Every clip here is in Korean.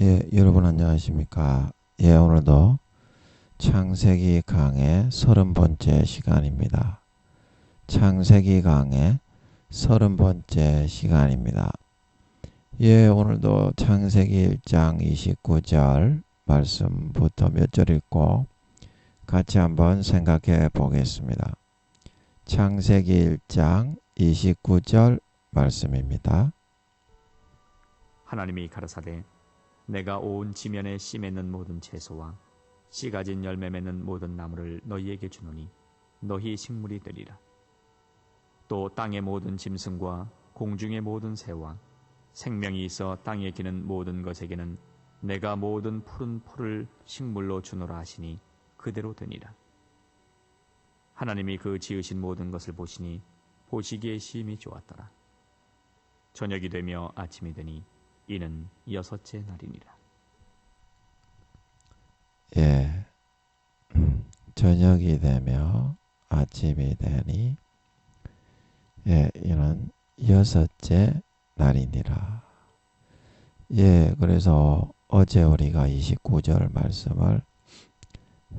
예, 여러분 안녕하십니까? 예, 오늘도 창세기 강의 30번째 시간입니다. 창세기 강의 30번째 시간입니다. 예, 오늘도 창세기 1장 29절 말씀부터 몇 절 읽고 같이 한번 생각해 보겠습니다. 창세기 1장 29절 말씀입니다. 하나님이 가라사대 내가 온 지면에 씨 맺는 모든 채소와 씨 가진 열매 맺는 모든 나무를 너희에게 주노니 너희 식물이 되리라. 또 땅의 모든 짐승과 공중의 모든 새와 생명이 있어 땅에 기는 모든 것에게는 내가 모든 푸른 풀을 식물로 주노라 하시니 그대로 되니라. 하나님이 그 지으신 모든 것을 보시니 보시기에 심히 좋았더라. 저녁이 되며 아침이 되니 이는 6째 날이니라. 예, 저녁이 되며 아침이 되니 예, 이는 6째 날이니라. 예, 그래서 어제 우리가 29절 말씀을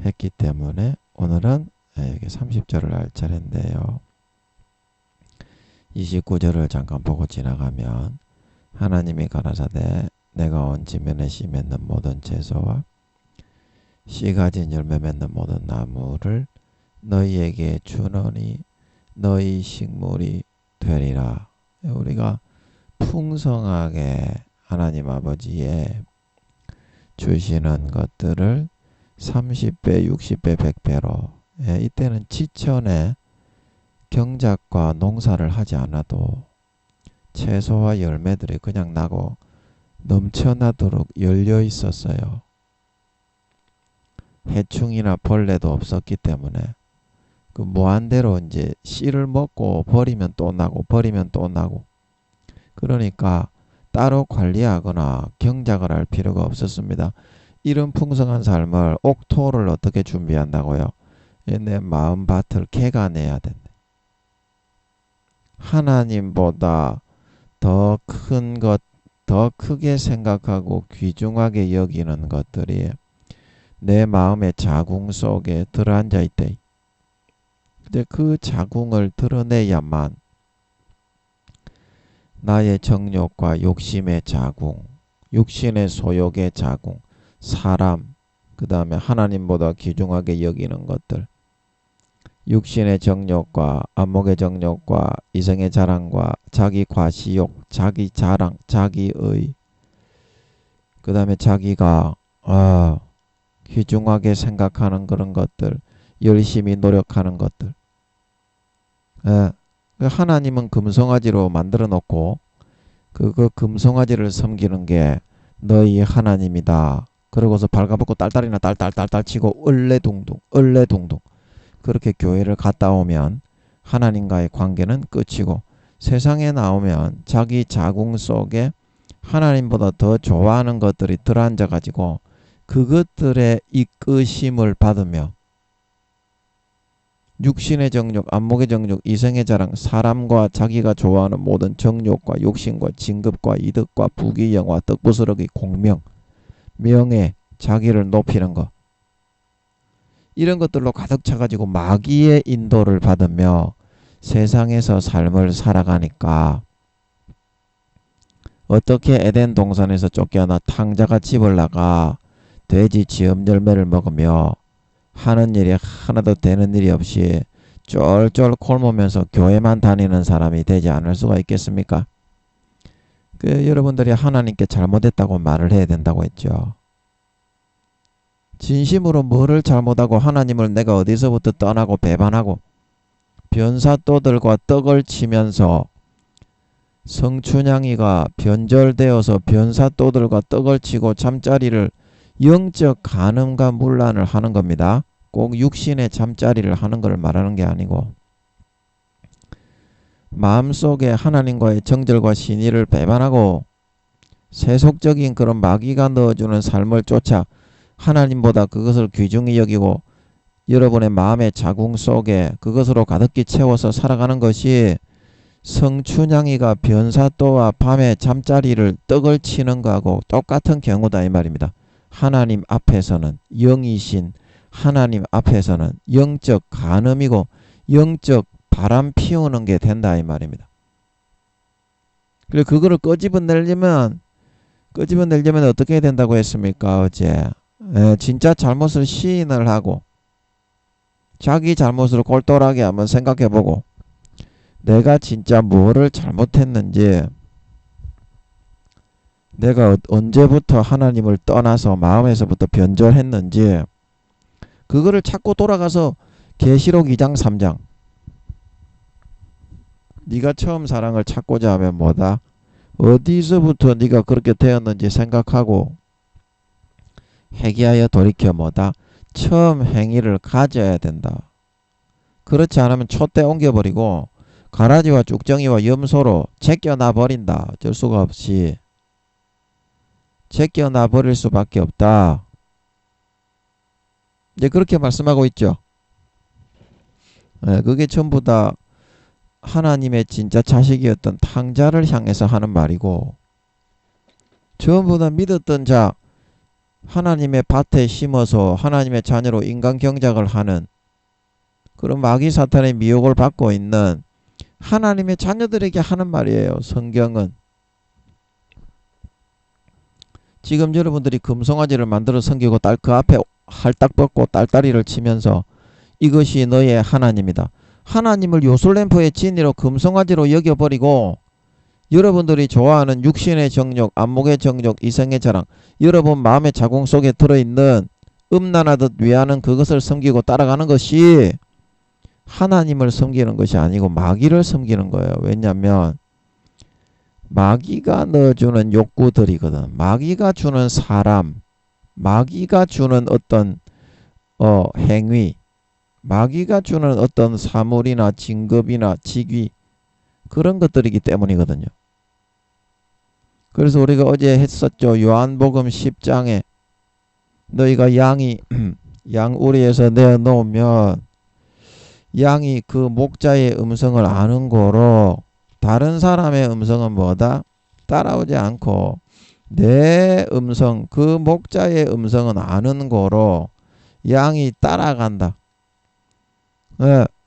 했기 때문에 오늘은 여기 30절을 할 차례인데요. 29절을 잠깐 보고 지나가면 하나님이 가라사대 내가 온 지면에 씨 맺는 모든 채소와 씨 가진 열매 맺는 모든 나무를 너희에게 주노니 너희 식물이 되리라. 우리가 풍성하게 하나님 아버지의 주시는 것들을 30배, 60배, 100배로 이때는 지천에 경작과 농사를 하지 않아도 채소와 열매들이 그냥 나고 넘쳐나도록 열려 있었어요. 해충이나 벌레도 없었기 때문에 그 무한대로 이제 씨를 먹고 버리면 또 나고 버리면 또 나고, 그러니까 따로 관리하거나 경작을 할 필요가 없었습니다. 이런 풍성한 삶을 옥토를 어떻게 준비한다고요? 내 마음밭을 개간해야 된다. 하나님보다 더 큰 것, 더 크게 생각하고 귀중하게 여기는 것들이 내 마음의 자궁 속에 들어앉아 있대. 근데 그 자궁을 드러내야만 나의 정욕과 욕심의 자궁, 육신의 소욕의 자궁, 사람, 그 다음에 하나님보다 귀중하게 여기는 것들, 육신의 정욕과 안목의 정욕과 이성의 자랑과 자기 과시욕, 자기 자랑, 자기의, 그 다음에 자기가 귀중하게 생각하는 그런 것들, 열심히 노력하는 것들. 하나님은 금송아지로 만들어 놓고 그 금송아지를 섬기는 게 너희 하나님이다. 그러고서 발가벗고 딸딸이나 딸딸딸딸 치고 얼레둥둥 그렇게 교회를 갔다 오면 하나님과의 관계는 끝이고, 세상에 나오면 자기 자궁 속에 하나님보다 더 좋아하는 것들이 들어앉아 가지고 그것들의 이끄심을 받으며 육신의 정욕, 안목의 정욕, 이성의 자랑, 사람과 자기가 좋아하는 모든 정욕과 욕심과 진급과 이득과 부귀, 영화, 떡부스러기, 공명, 명예, 자기를 높이는 것, 이런 것들로 가득 차가지고 마귀의 인도를 받으며 세상에서 삶을 살아가니까 어떻게 에덴 동산에서 쫓겨나 탕자가 집을 나가 돼지 지엄 열매를 먹으며 하는 일이 하나도 되는 일이 없이 쫄쫄 굶으면서 교회만 다니는 사람이 되지 않을 수가 있겠습니까? 여러분들이 하나님께 잘못했다고 말을 해야 된다고 했죠. 진심으로 뭐를 잘못하고 하나님을 내가 어디서부터 떠나고 배반하고 변사또들과 떡을 치면서 성춘향이가 변절되어서 변사또들과 떡을 치고 잠자리를 영적 간음과 문란을 하는 겁니다. 꼭 육신의 잠자리를 하는 걸 말하는 게 아니고 마음속에 하나님과의 정절과 신의를 배반하고 세속적인 그런 마귀가 넣어주는 삶을 쫓아 하나님보다 그것을 귀중히 여기고 여러분의 마음의 자궁 속에 그것으로 가득히 채워서 살아가는 것이 성춘향이가 변사또와 밤에 잠자리를 떡을 치는 거하고 똑같은 경우다 이 말입니다. 하나님 앞에서는 영이신 하나님 앞에서는 영적 간음이고 영적 바람 피우는 게 된다 이 말입니다. 그리고 그거를 끄집어내려면 어떻게 해야 된다고 했습니까? 어제 진짜 잘못을 시인을 하고 자기 잘못을 꼴똘하게 한번 생각해보고 내가 진짜 뭐를 잘못했는지, 내가 언제부터 하나님을 떠나서 마음에서부터 변절했는지 그거를 찾고 돌아가서 계시록 2장 3장 네가 처음 사랑을 찾고자 하면 뭐다? 어디서부터 네가 그렇게 되었는지 생각하고 회개하여 돌이켜 뭐다? 처음 행위를 가져야 된다. 그렇지 않으면 촛대 옮겨버리고 가라지와 쭉정이와 염소로 제껴놔 버린다. 어쩔 수가 없이 제껴놔 버릴 수밖에 없다. 이제 그렇게 말씀하고 있죠. 그게 전부 다 하나님의 진짜 자식이었던 탕자를 향해서 하는 말이고, 전부 다 믿었던 자, 하나님의 밭에 심어서 하나님의 자녀로 인간 경작을 하는 그런 마귀 사탄의 미혹을 받고 있는 하나님의 자녀들에게 하는 말이에요. 성경은. 지금 여러분들이 금송아지를 만들어 섬기고 그 앞에 할딱 벗고 딸다리를 치면서 이것이 너의 하나님이다. 하나님을 요술램프의 진리로 금송아지로 여겨버리고 여러분들이 좋아하는 육신의 정욕, 안목의 정욕, 이성의 자랑, 여러분 마음의 자궁 속에 들어있는 음란하듯 위하는 그것을 섬기고 따라가는 것이 하나님을 섬기는 것이 아니고 마귀를 섬기는 거예요. 왜냐하면 마귀가 넣어주는 욕구들이거든. 마귀가 주는 사람, 마귀가 주는 어떤 행위, 마귀가 주는 어떤 사물이나 진급이나 직위, 그런 것들이기 때문이거든요. 그래서 우리가 어제 했었죠. 요한복음 10장에 너희가 양이 양우리에서 내어놓으면 양이 그 목자의 음성을 아는 거로 다른 사람의 음성은 뭐다? 따라오지 않고 내 음성, 그 목자의 음성은 아는 거로 양이 따라간다.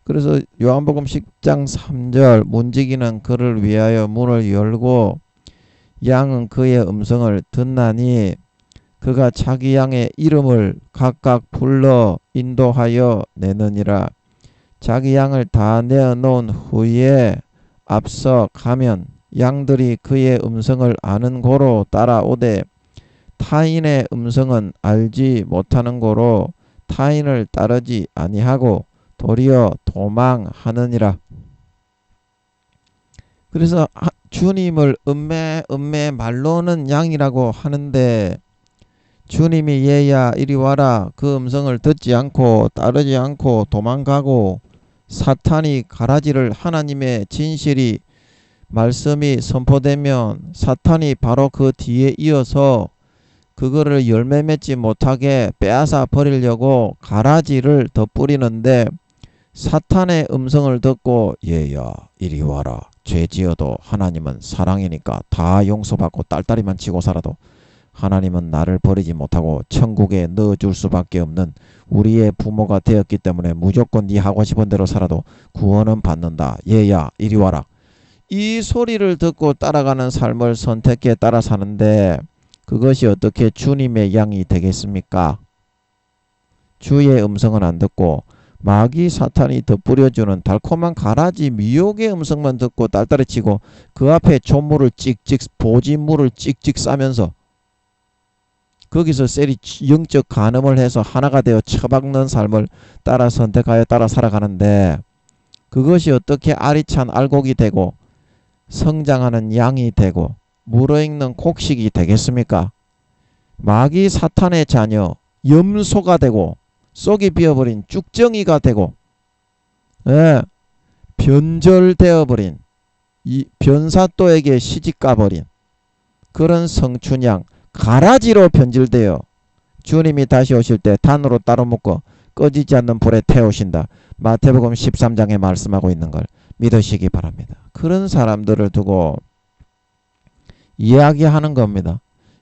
그래서 요한복음 10장 3절 문지기는 그를 위하여 문을 열고 양은 그의 음성을 듣나니 그가 자기 양의 이름을 각각 불러 인도하여 내느니라. 자기 양을 다 내어놓은 후에 앞서 가면 양들이 그의 음성을 아는 고로 따라오되 타인의 음성은 알지 못하는 고로 타인을 따르지 아니하고 도리어 도망하느니라. 그래서 주님을 음매 말로는 양이라고 하는데 주님이 얘야 이리 와라 그 음성을 듣지 않고 따르지 않고 도망가고 사탄이 가라지를 하나님의 진실이 말씀이 선포되면 사탄이 바로 그 뒤에 이어서 그거를 열매 맺지 못하게 빼앗아 버리려고 가라지를 더 뿌리는데 사탄의 음성을 듣고 얘야 이리 와라 죄 지어도 하나님은 사랑이니까 다 용서받고 딸다리만 치고 살아도 하나님은 나를 버리지 못하고 천국에 넣어줄 수밖에 없는 우리의 부모가 되었기 때문에 무조건 네 하고 싶은 대로 살아도 구원은 받는다. 얘야 이리 와라. 이 소리를 듣고 따라가는 삶을 선택해 따라 사는데 그것이 어떻게 주님의 양이 되겠습니까? 주의 음성은 안 듣고 마귀 사탄이 덧뿌려주는 달콤한 가라지 미혹의 음성만 듣고 딸딸이 치고 그 앞에 조물을 찍찍 보진물을 찍찍 싸면서 거기서 셀이 영적 간음을 해서 하나가 되어 처박는 삶을 따라 선택하여 따라 살아가는데 그것이 어떻게 아리찬 알곡이 되고 성장하는 양이 되고 물어있는 곡식이 되겠습니까? 마귀 사탄의 자녀 염소가 되고 쏙이 비어버린 쭉정이가 되고 변절되어버린 이 변사또에게 시집가버린 그런 성춘양 가라지로 변질되어 주님이 다시 오실 때 단으로 따로 묶어 꺼지지 않는 불에 태우신다. 마태복음 13장에 말씀하고 있는 걸 믿으시기 바랍니다. 그런 사람들을 두고 이야기하는 겁니다.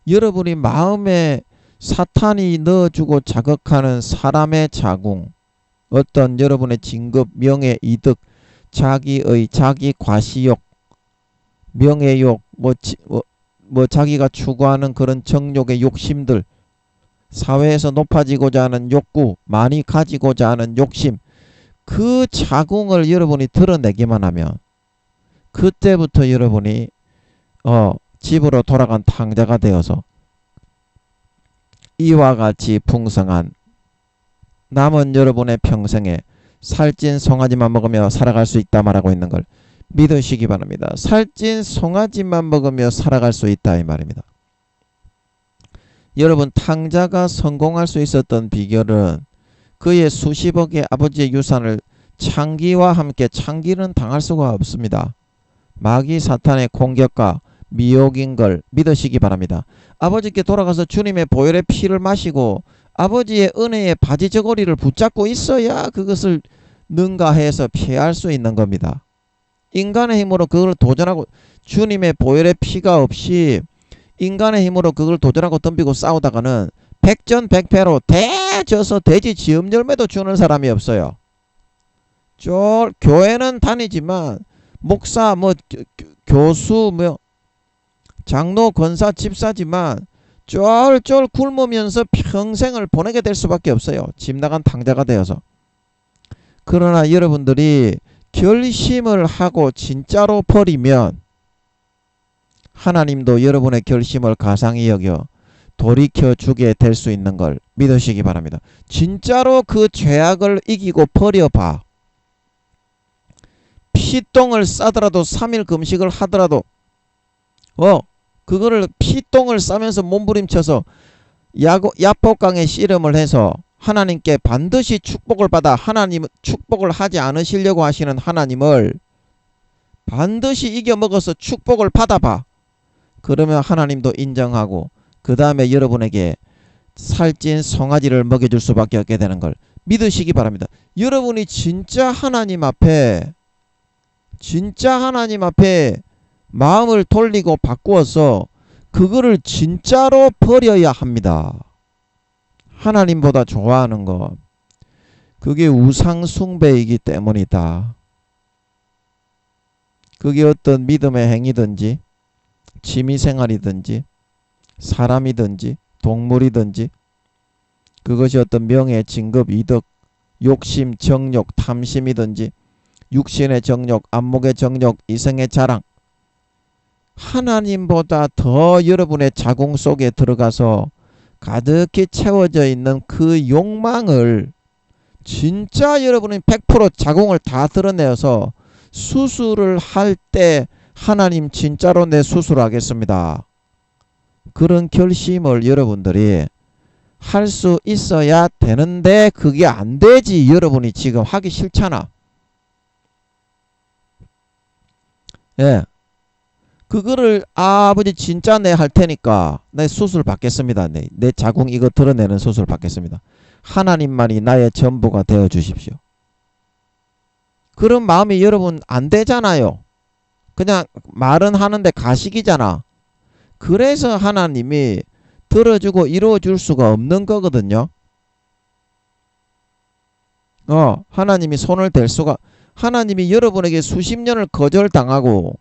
여러분이 마음에 사탄이 넣어주고 자극하는 사람의 자궁, 어떤 여러분의 진급, 명예, 이득, 자기의 자기 과시욕, 명예욕, 자기가 추구하는 그런 정욕의 욕심들, 사회에서 높아지고자 하는 욕구, 많이 가지고자 하는 욕심, 그 자궁을 여러분이 드러내기만 하면 그때부터 여러분이 집으로 돌아간 탕자가 되어서 이와 같이 풍성한 남은 여러분의 평생에 살찐 송아지만 먹으며 살아갈 수 있다 말하고 있는 걸 믿으시기 바랍니다. 살찐 송아지만 먹으며 살아갈 수 있다 이 말입니다. 여러분, 탕자가 성공할 수 있었던 비결은 그의 수십억의 아버지의 유산을 창기와 함께, 창기는 당할 수가 없습니다. 마귀 사탄의 공격과 미혹인 걸 믿으시기 바랍니다. 아버지께 돌아가서 주님의 보혈의 피를 마시고 아버지의 은혜의 바지 저고리를 붙잡고 있어야 그것을 능가해서 피할 수 있는 겁니다. 인간의 힘으로 그걸 도전하고, 주님의 보혈의 피가 없이 인간의 힘으로 그걸 도전하고 덤비고 싸우다가는 백전백패로 대져서 돼지 지음 열매도 주는 사람이 없어요. 교회는 다니지만 목사, 교수, 장로, 권사, 집사지만 쫄쫄 굶으면서 평생을 보내게 될 수밖에 없어요. 집 나간 탕자가 되어서. 그러나 여러분들이 결심을 하고 진짜로 버리면 하나님도 여러분의 결심을 가상히 여겨 돌이켜 주게 될 수 있는 걸 믿으시기 바랍니다. 진짜로 그 죄악을 이기고 버려봐. 피똥을 싸더라도 3일 금식을 하더라도 그거를 피똥을 싸면서 몸부림쳐서 야복강에 씨름을 해서 하나님께 반드시 축복을 받아, 하나님 축복을 하지 않으시려고 하시는 하나님을 반드시 이겨먹어서 축복을 받아봐. 그러면 하나님도 인정하고 그 다음에 여러분에게 살찐 송아지를 먹여줄 수밖에 없게 되는 걸 믿으시기 바랍니다. 여러분이 진짜 하나님 앞에 마음을 돌리고 바꾸어서 그거를 진짜로 버려야 합니다. 하나님보다 좋아하는 것, 그게 우상 숭배이기 때문이다. 그게 어떤 믿음의 행위든지 취미생활이든지 사람이든지 동물이든지, 그것이 어떤 명예, 진급, 이득, 욕심, 정욕, 탐심이든지 육신의 정욕, 안목의 정욕, 이성의 자랑, 하나님보다 더 여러분의 자궁 속에 들어가서 가득히 채워져 있는 그 욕망을 진짜 여러분이 100% 자궁을 다 드러내어서 수술을 할 때 하나님 진짜로 내 수술하겠습니다. 그런 결심을 여러분들이 할 수 있어야 되는데 그게 안 되지. 여러분이 지금 하기 싫잖아. 예. 그거를 아버지 진짜 내 할 테니까 내 수술 받겠습니다. 내 자궁 이거 드러내는 수술 받겠습니다. 하나님만이 나의 전부가 되어 주십시오. 그런 마음이 여러분 안 되잖아요. 그냥 말은 하는데 가식이잖아. 그래서 하나님이 들어주고 이루어줄 수가 없는 거거든요. 하나님이 손을 댈 수가, 하나님이 여러분에게 수십 년을 거절당하고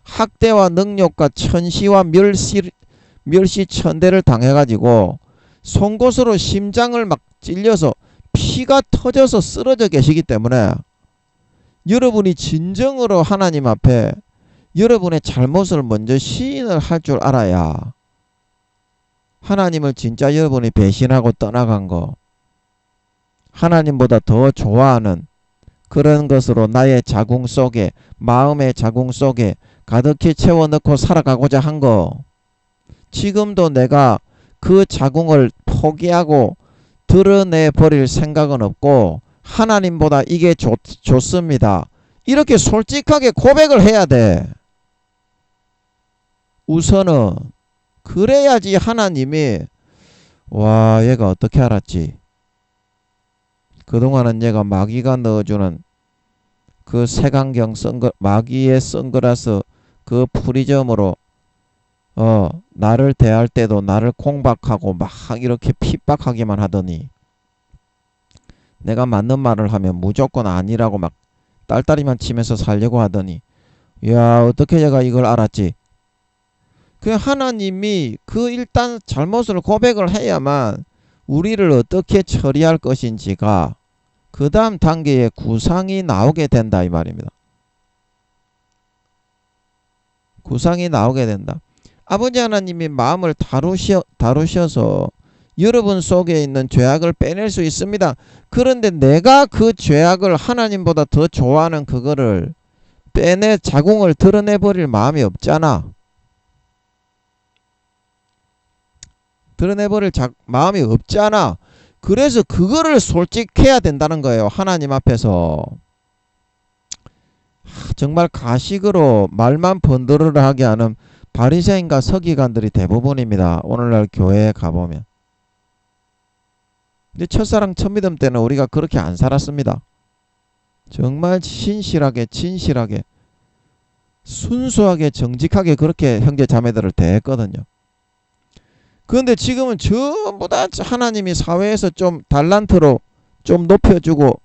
학대와 능욕과 천시와 멸시 천대를 당해가지고 송곳으로 심장을 막 찔려서 피가 터져서 쓰러져 계시기 때문에 여러분이 진정으로 하나님 앞에 여러분의 잘못을 먼저 시인을 할 줄 알아야, 하나님을 진짜 여러분이 배신하고 떠나간 거, 하나님보다 더 좋아하는 그런 것으로 나의 자궁 속에, 마음의 자궁 속에 가득히 채워넣고 살아가고자 한 거, 지금도 내가 그 자궁을 포기하고 드러내버릴 생각은 없고 하나님보다 이게 좋습니다. 이렇게 솔직하게 고백을 해야 돼. 우선은 그래야지 하나님이 와, 얘가 어떻게 알았지? 그동안은 얘가 마귀가 넣어주는 그 색안경 마귀의 선글라스 그 프리즘으로 나를 대할 때도 나를 공박하고 막 이렇게 핍박하기만 하더니 내가 맞는 말을 하면 무조건 아니라고 막 딸딸이만 치면서 살려고 하더니 야 어떻게 내가 이걸 알았지? 그 하나님이 그 일단 잘못을 고백을 해야만 우리를 어떻게 처리할 것인지가 그 다음 단계의 구상이 나오게 된다 이 말입니다. 구상이 나오게 된다. 아버지 하나님이 마음을 다루셔서 여러분 속에 있는 죄악을 빼낼 수 있습니다. 그런데 내가 그 죄악을 하나님보다 더 좋아하는 그거를 자궁을 드러내버릴 마음이 없잖아. 드러내버릴 마음이 없잖아. 그래서 그거를 솔직해야 된다는 거예요. 하나님 앞에서. 정말 가식으로 말만 번들어하게 하는 바리새인과 서기관들이 대부분입니다. 오늘날 교회에 가보면. 근데 첫사랑 첫믿음 때는 우리가 그렇게 안 살았습니다. 정말 신실하게 진실하게 순수하게 정직하게 그렇게 형제 자매들을 대했거든요. 그런데 지금은 전부 다 하나님이 사회에서 좀 달란트로 좀 높여주고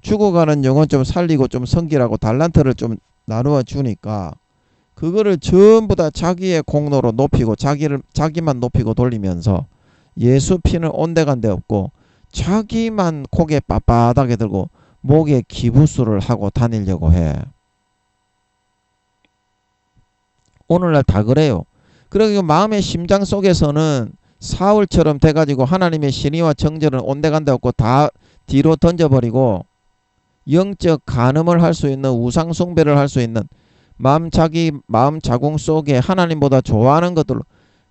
죽어가는 영혼 좀 살리고 좀 섬기라고 달란트를 좀 나누어 주니까 그거를 전부 다 자기의 공로로 높이고 자기만 높이고 돌리면서 예수 피는 온데간데 없고 자기만 고개 빳빳하게 들고 목에 기부수를 하고 다니려고 해. 오늘날 다 그래요. 그러니까 마음의 심장 속에서는 사울처럼 돼가지고 하나님의 신의와 정절은 온데간데 없고 다 뒤로 던져버리고 영적 간음을 할 수 있는 우상 숭배를 할 수 있는 자기 마음 자궁 속에 하나님보다 좋아하는 것들로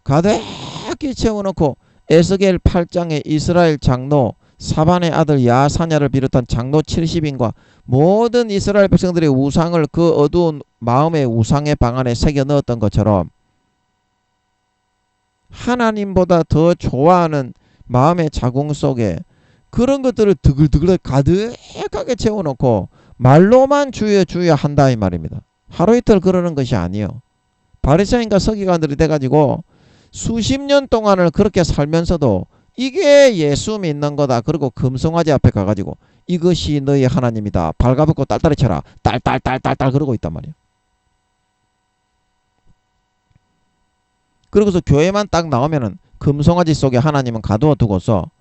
가득히 채워놓고 에스겔 8장의 이스라엘 장로 사반의 아들 야사냐를 비롯한 장로 70인과 모든 이스라엘 백성들의 우상을 그 어두운 마음의 우상의 방 안에 새겨 넣었던 것처럼 하나님보다 더 좋아하는 마음의 자궁 속에 그런 것들을 드글드글 가득하게 채워놓고 말로만 주여 주여 한다 이 말입니다. 하루 이틀 그러는 것이 아니요. 바리새인과 서기관들이 돼가지고 수십 년 동안을 그렇게 살면서도 이게 예수 믿는 거다. 그리고 금송아지 앞에 가가지고 이것이 너희 하나님이다. 발가벗고 딸딸이 쳐라. 딸딸딸딸딸 그러고 있단 말이야. 그러고서 교회만 딱 나오면은 금송아지 속에 하나님은 가두어 두고서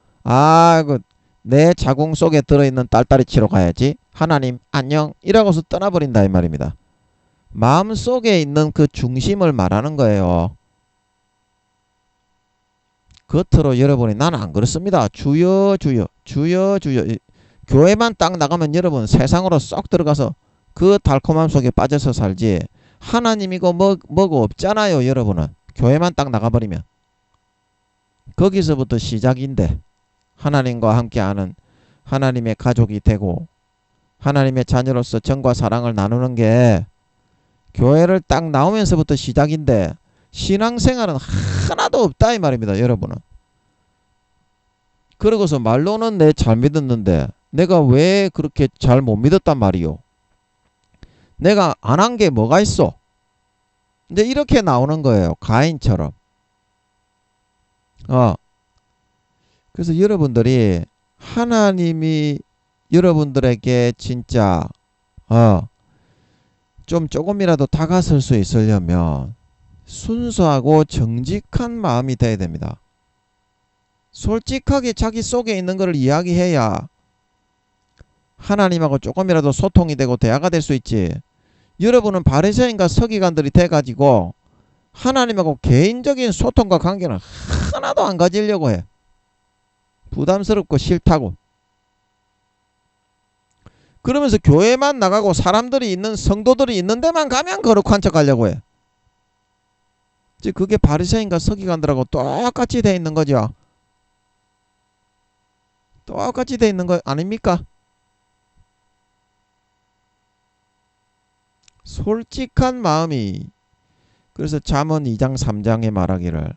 내 자궁 속에 들어있는 딸딸이 치러 가야지. 하나님 안녕 이라고서 떠나버린다 이 말입니다. 마음 속에 있는 그 중심을 말하는 거예요. 겉으로 여러분이 나는 안 그렇습니다. 주여 주여 주여 주여. 교회만 딱 나가면 여러분 세상으로 쏙 들어가서 그 달콤함 속에 빠져서 살지 하나님이고 뭐고 없잖아요. 여러분은 교회만 딱 나가버리면 거기서부터 시작인데 하나님과 함께하는 하나님의 가족이 되고 하나님의 자녀로서 정과 사랑을 나누는 게 교회를 딱 나오면서부터 시작인데 신앙생활은 하나도 없다 이 말입니다. 여러분은. 그러고서 말로는 내 잘 믿었는데 내가 왜 그렇게 잘 못 믿었단 말이요. 내가 안 한 게 뭐가 있어. 이제 이렇게 나오는 거예요. 가인처럼. 그래서 여러분들이 하나님이 여러분들에게 진짜 좀 조금이라도 다가설 수 있으려면 순수하고 정직한 마음이 돼야 됩니다. 솔직하게 자기 속에 있는 것을 이야기해야 하나님하고 조금이라도 소통이 되고 대화가 될 수 있지. 여러분은 바리새인과 서기관들이 돼가지고 하나님하고 개인적인 소통과 관계는 하나도 안 가지려고 해. 부담스럽고 싫다고. 그러면서 교회만 나가고 사람들이 있는 성도들이 있는 데만 가면 거룩한 척 하려고 해. 즉 그게 바리새인과 서기관들하고 똑같이 돼 있는 거죠. 똑같이 돼 있는 거 아닙니까? 솔직한 마음이 그래서 잠언 2장 3장에 말하기를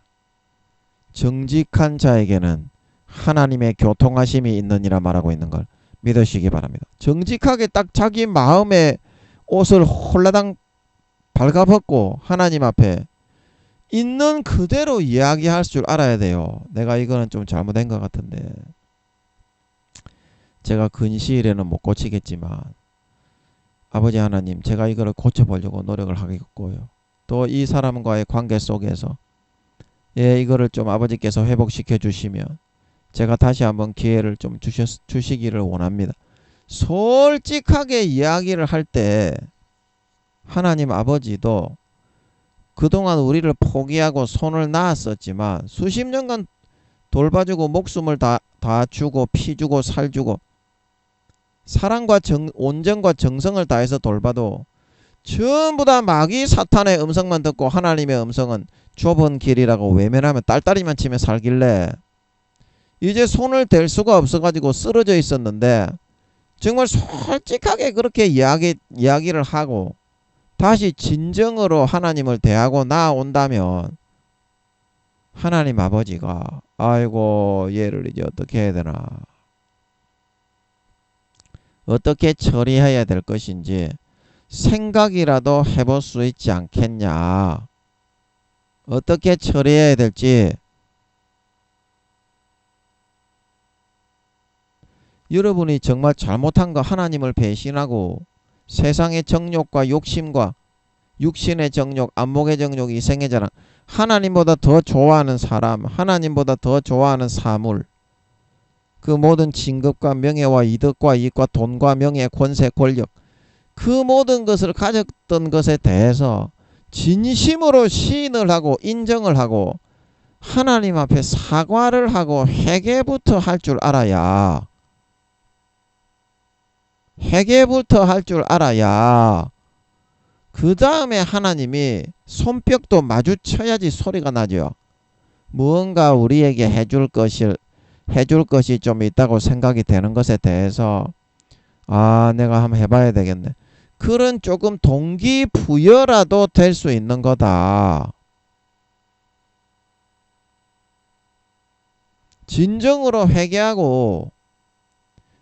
정직한 자에게는 하나님의 교통하심이 있느니라 말하고 있는 걸 믿으시기 바랍니다. 정직하게 딱 자기 마음의 옷을 홀라당 발가벗고 하나님 앞에 있는 그대로 이야기할 줄 알아야 돼요. 내가 이거는 좀 잘못된 것 같은데 제가 근시일에는 못 고치겠지만 아버지 하나님, 제가 이거를 고쳐보려고 노력을 하겠고요. 또 이 사람과의 관계 속에서 이거를 좀 아버지께서 회복시켜 주시면 제가 다시 한번 기회를 좀 주시기를 원합니다. 솔직하게 이야기를 할 때 하나님 아버지도 그동안 우리를 포기하고 손을 놨었지만 수십 년간 돌봐주고 목숨을 다 주고 피 주고 살 주고 사랑과 온정과 정성을 다해서 돌봐도 전부 다 마귀 사탄의 음성만 듣고 하나님의 음성은 좁은 길이라고 외면하면 딸딸이만 치며 살길래 이제 손을 댈 수가 없어가지고 쓰러져 있었는데 정말 솔직하게 그렇게 이야기를 하고 다시 진정으로 하나님을 대하고 나아온다면 하나님 아버지가 아이고 얘를 이제 어떻게 해야 되나, 어떻게 처리해야 될 것인지 생각이라도 해볼 수 있지 않겠냐, 어떻게 처리해야 될지. 여러분이 정말 잘못한 거 하나님을 배신하고 세상의 정욕과 욕심과 육신의 정욕, 안목의 정욕, 이생의 자랑, 하나님보다 더 좋아하는 사람, 하나님보다 더 좋아하는 사물, 그 모든 진급과 명예와 이득과 이익과 돈과 명예, 권세, 권력, 그 모든 것을 가졌던 것에 대해서 진심으로 시인을 하고 인정을 하고 하나님 앞에 사과를 하고 회개부터 할 줄 알아야, 회개부터 할 줄 알아야 그 다음에 하나님이 손뼉도 마주쳐야지 소리가 나죠. 무언가 우리에게 해줄 것이 좀 있다고 생각이 되는 것에 대해서 내가 한번 해봐야 되겠네, 그런 조금 동기부여라도 될 수 있는 거다. 진정으로 회개하고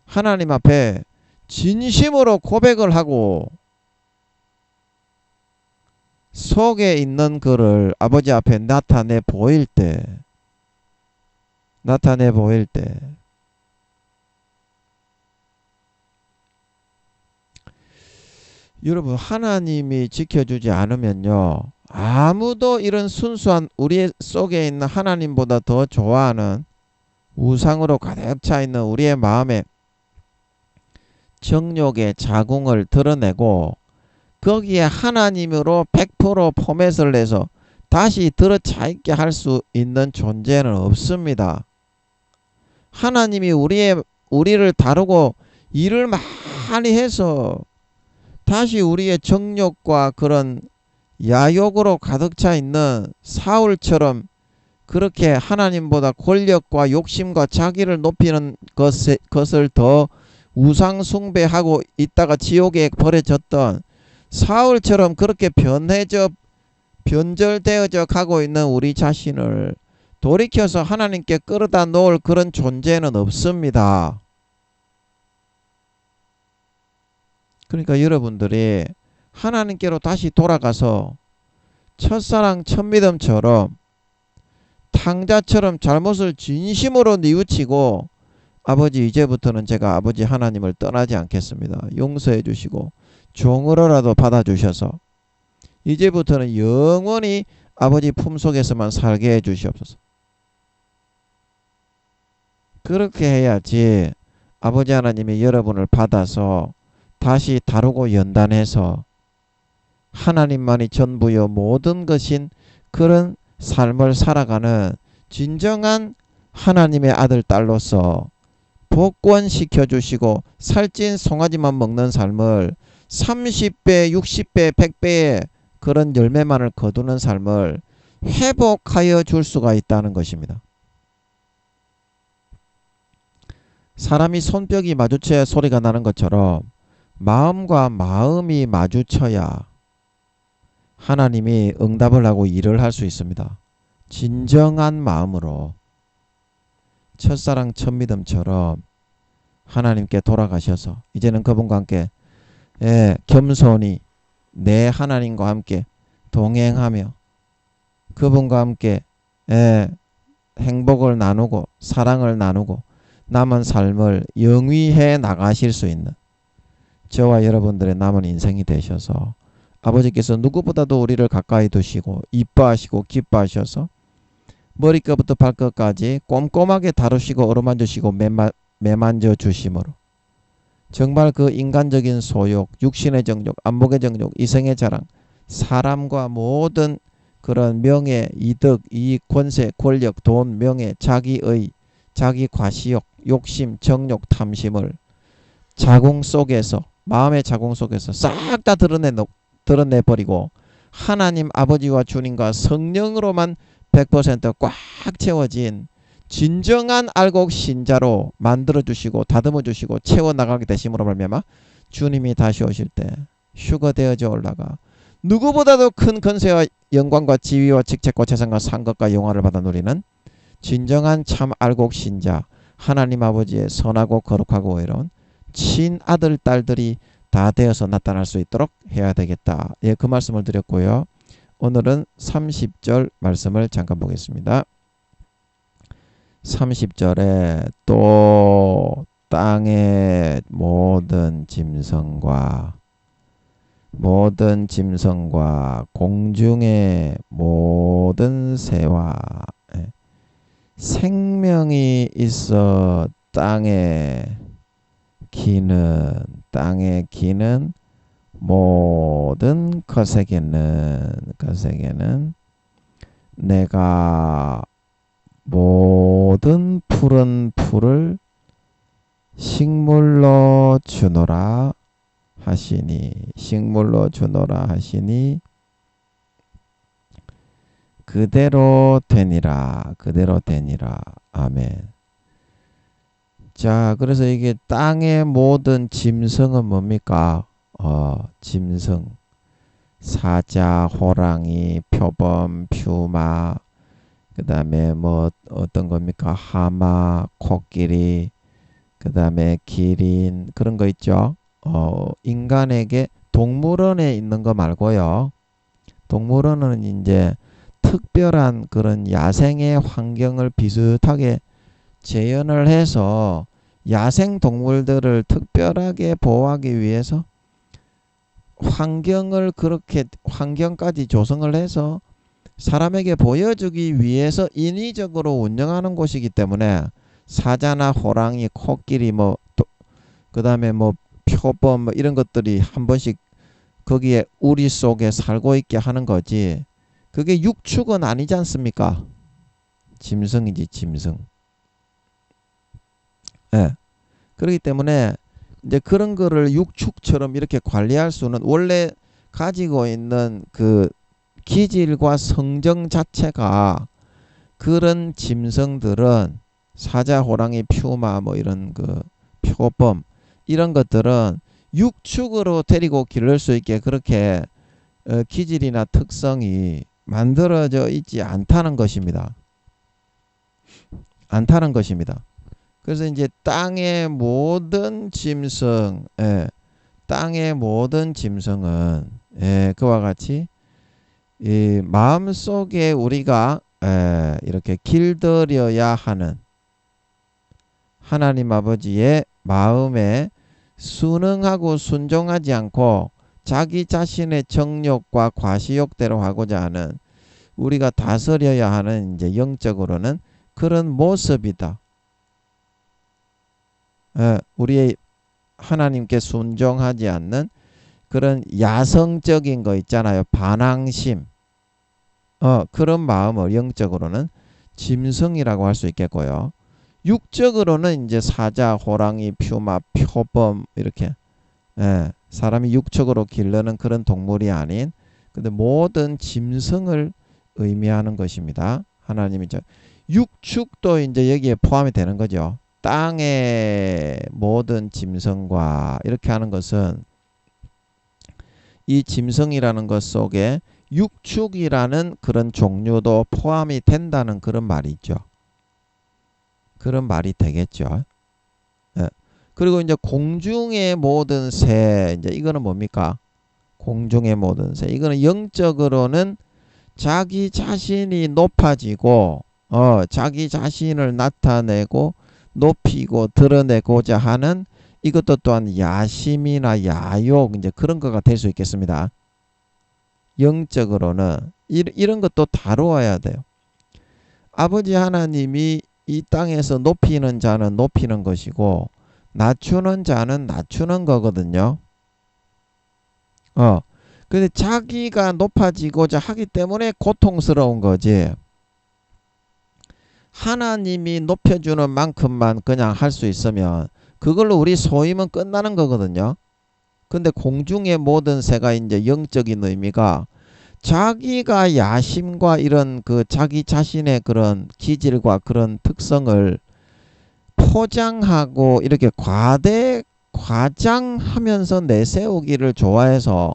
하나님 앞에 진심으로 고백을 하고 속에 있는 것을 아버지 앞에 나타내 보일 때 여러분, 하나님이 지켜주지 않으면요, 아무도 이런 순수한 우리 속에 있는 하나님보다 더 좋아하는 우상으로 가득 차 있는 우리의 마음에 정욕의 자궁을 드러내고 거기에 하나님으로 100% 포맷을 내서 다시 들어차 있게 할 수 있는 존재는 없습니다. 하나님이 우리를 다루고 일을 많이 해서 다시 우리의 정욕과 그런 야욕으로 가득 차 있는 사울처럼 그렇게 하나님보다 권력과 욕심과 자기를 높이는 것을 더 우상 숭배하고 있다가 지옥에 버려졌던 사울처럼 그렇게 변절되어져 가고 있는 우리 자신을 돌이켜서 하나님께 끌어다 놓을 그런 존재는 없습니다. 그러니까 여러분들이 하나님께로 다시 돌아가서 첫사랑 첫믿음처럼 탕자처럼 잘못을 진심으로 뉘우치고 아버지, 이제부터는 제가 아버지 하나님을 떠나지 않겠습니다. 용서해 주시고 종으로라도 받아주셔서 이제부터는 영원히 아버지 품속에서만 살게 해 주시옵소서. 그렇게 해야지 아버지 하나님이 여러분을 받아서 다시 다루고 연단해서 하나님만이 전부여 모든 것인 그런 삶을 살아가는 진정한 하나님의 아들 딸로서 복권시켜 주시고 살찐 송아지만 먹는 삶을 30배, 60배, 100배의 그런 열매만을 거두는 삶을 회복하여 줄 수가 있다는 것입니다. 사람이 손뼉이 마주쳐야 소리가 나는 것처럼 마음과 마음이 마주쳐야 하나님이 응답을 하고 일을 할 수 있습니다. 진정한 마음으로 첫사랑 첫믿음처럼 하나님께 돌아가셔서 이제는 그분과 함께 겸손히 내 하나님과 함께 동행하며 그분과 함께 행복을 나누고 사랑을 나누고 남은 삶을 영위해 나가실 수 있는 저와 여러분들의 남은 인생이 되셔서 아버지께서 누구보다도 우리를 가까이 두시고 이뻐하시고 기뻐하셔서 머리끝부터 발끝까지 꼼꼼하게 다루시고 어루만지시고 매만져 주심으로 정말 그 인간적인 소욕, 육신의 정욕, 안목의 정욕, 이성의 자랑, 사람과 모든 그런 명예, 이득, 이익, 권세, 권력, 돈, 명예, 자기의, 자기 과시욕, 욕심, 정욕, 탐심을 자궁 속에서 마음의 자궁 속에서 싹 다 드러내버리고 하나님 아버지와 주님과 성령으로만 100%꽉 채워진 진정한 알곡 신자로 만들어주시고 다듬어주시고 채워나가게 되심으로 말미암아 주님이 다시 오실 때 휴거되어져 올라가 누구보다도 큰 권세와 영광과 지위와 직책과 재산과 상급과 영화를 받아 누리는 진정한 참 알곡 신자 하나님 아버지의 선하고 거룩하고 의로운 친아들 딸들이 다 되어서 나타날 수 있도록 해야 되겠다. 예, 그 말씀을 드렸고요. 오늘은 30절 말씀을 잠깐 보겠습니다. 30절에 또 땅의 모든 짐승과 공중의 모든 새와 생명이 있어 땅에 기는 모든 것에게는 내가 모든 푸른 풀을 식물로 주노라 하시니 그대로 되니라. 아멘. 자, 그래서 이게 땅의 모든 짐승은 뭡니까? 짐승. 사자, 호랑이, 표범, 퓨마, 그 다음에 뭐 어떤 겁니까? 하마, 코끼리, 그 다음에 기린, 그런 거 있죠. 인간에게 동물원에 있는 거 말고요. 동물원은 이제 특별한 그런 야생의 환경을 비슷하게 재현을 해서 야생 동물들을 특별하게 보호하기 위해서 환경까지 조성을 해서 사람에게 보여주기 위해서 인위적으로 운영하는 곳이기 때문에 사자나 호랑이, 코끼리 그 다음에 표범 이런 것들이 한 번씩 거기에 우리 속에 살고 있게 하는 거지. 그게 육축은 아니지 않습니까? 짐승이지, 짐승. 예. 그렇기 때문에 이제 그런 거를 육축처럼 이렇게 관리할 수는 원래 가지고 있는 그 기질과 성정 자체가 그런 짐승들은 사자, 호랑이, 퓨마 이런 그 표범 이런 것들은 육축으로 데리고 기를 수 있게 그렇게 기질이나 특성이 만들어져 있지 않다는 것입니다. 그래서 이제 땅의 모든 짐승은 그와 같이 이 마음속에 우리가 이렇게 길들여야 하는 하나님 아버지의 마음에 순응하고 순종하지 않고 자기 자신의 정욕과 과시욕대로 하고자 하는 우리가 다스려야 하는 이제 영적으로는 그런 모습이다. 우리의 하나님께 순종하지 않는 그런 야성적인 거 있잖아요. 반항심. 그런 마음을 영적으로는 짐승이라고 할 수 있겠고요. 육적으로는 이제 사자, 호랑이, 퓨마, 표범 이렇게 사람이 육적으로 기르는 그런 동물이 아닌 근데 모든 짐승을 의미하는 것입니다. 하나님이 육축도 이제 여기에 포함이 되는 거죠. 땅의 모든 짐승과 이렇게 하는 것은 이 짐승이라는 것 속에 육축이라는 그런 종류도 포함이 된다는 그런 말이죠. 그런 말이 되겠죠. 그리고 이제 공중의 모든 새, 이제 이거는 뭡니까? 공중의 모든 새. 이거는 영적으로는 자기 자신이 높아지고, 자기 자신을 나타내고, 높이고, 드러내고자 하는 이것도 또한 야심이나 야욕, 이제 그런 거가 될 수 있겠습니다. 영적으로는. 이런 것도 다루어야 돼요. 아버지 하나님이 이 땅에서 높이는 자는 높이는 것이고, 낮추는 자는 낮추는 거거든요. 근데 자기가 높아지고자 하기 때문에 고통스러운 거지. 하나님이 높여주는 만큼만 그냥 할 수 있으면 그걸로 우리 소임은 끝나는 거거든요. 근데 공중의 모든 새가 이제 영적인 의미가 자기가 야심과 이런 그 자기 자신의 그런 기질과 그런 특성을 포장하고 이렇게 과장하면서 내세우기를 좋아해서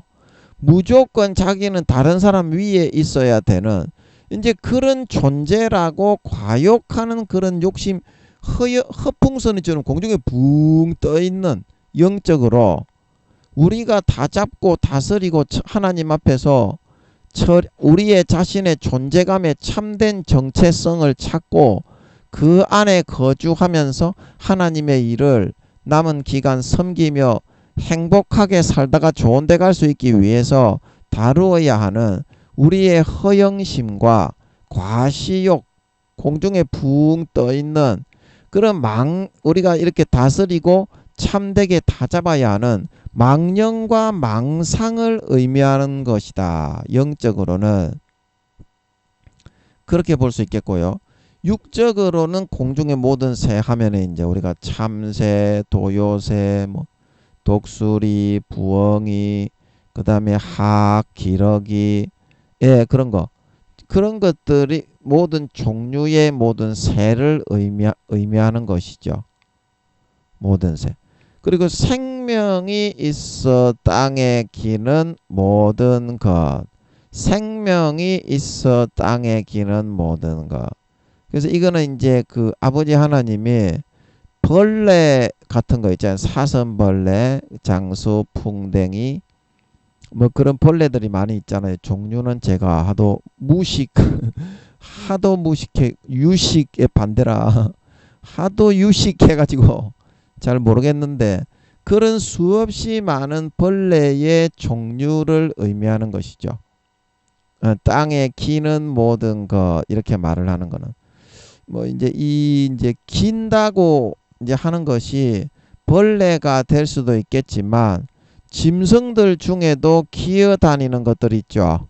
무조건 자기는 다른 사람 위에 있어야 되는 이제 그런 존재라고 과욕하는 그런 욕심 허풍선이처럼 공중에 붕 떠있는 영적으로 우리가 다 잡고 다스리고 하나님 앞에서 우리의 자신의 존재감의 참된 정체성을 찾고 그 안에 거주하면서 하나님의 일을 남은 기간 섬기며 행복하게 살다가 좋은 데 갈 수 있기 위해서 다루어야 하는 우리의 허영심과 과시욕, 공중에 붕 떠있는 그런 우리가 이렇게 다스리고 참되게 다잡아야 하는 망령과 망상을 의미하는 것이다. 영적으로는 그렇게 볼 수 있겠고요. 육적으로는 공중의 모든 새 하면은 이제 우리가 참새, 도요새, 독수리, 부엉이, 그 다음에 학, 기러기, 그런 거. 그런 것들이 모든 종류의 모든 새를 의미하는 것이죠. 모든 새. 그리고 생명이 있어 땅에 기는 모든 것. 생명이 있어 땅에 기는 모든 것. 그래서 이거는 이제 그 아버지 하나님이 벌레 같은 거 있잖아요. 사슴벌레, 장수, 풍뎅이, 그런 벌레들이 많이 있잖아요. 종류는 제가 하도 무식해, 유식의 반대라. 하도 유식해가지고 잘 모르겠는데 그런 수없이 많은 벌레의 종류를 의미하는 것이죠. 땅에 기는 모든 것 이렇게 말을 하는 거는 이제 긴다고 이제 하는 것이 벌레가 될 수도 있겠지만 짐승들 중에도 기어다니는 것들이 있죠.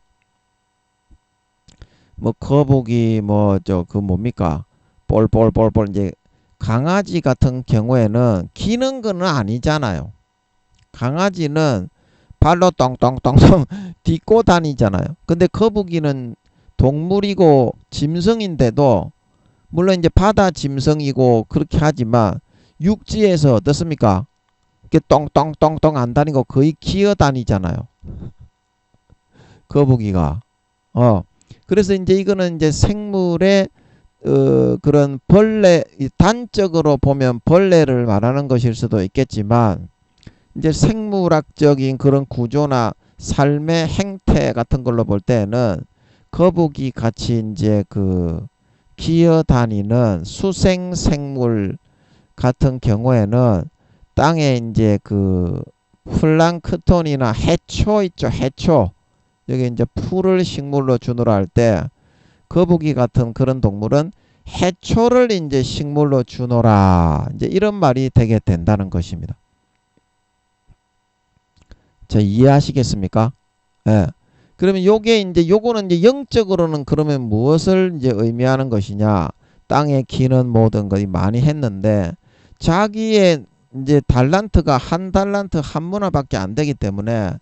거북이 뭡니까? 뻘뻘뻘뻘 이제 강아지 같은 경우에는 기는 거는 아니잖아요. 강아지는 발로 똥똥똥똥 딛고 다니잖아요. 근데 거북이는 동물이고 짐승인데도 물론 이제 바다 짐승이고 그렇게 하지만 육지에서 어떻습니까? 이렇게 똥똥똥똥 안 다니고 거의 기어 다니잖아요. 거북이가. 그래서 이제 이거는 이제 생물의 그런 벌레, 단적으로 보면 벌레를 말하는 것일 수도 있겠지만 이제 생물학적인 그런 구조나 삶의 행태 같은 걸로 볼 때는 거북이 같이 이제 그 기어다니는 수생 생물 같은 경우에는 땅에 이제 그 플랑크톤이나 해초 있죠. 해초. 여기 이제 풀을 식물로 주노라 할 때 거북이 같은 그런 동물은 해초를 이제 식물로 주노라. 이제 이런 말이 되게 된다는 것입니다. 자, 이해하시겠습니까? 예. 그러면 요거는 이제 영적으로는 그러면 무엇을 이제 의미하는 것이냐? 땅에 기는 모든 것이 많이 했는데 자기의 이제 달란트가 한 달란트 한 문화밖에 안 되기 때문에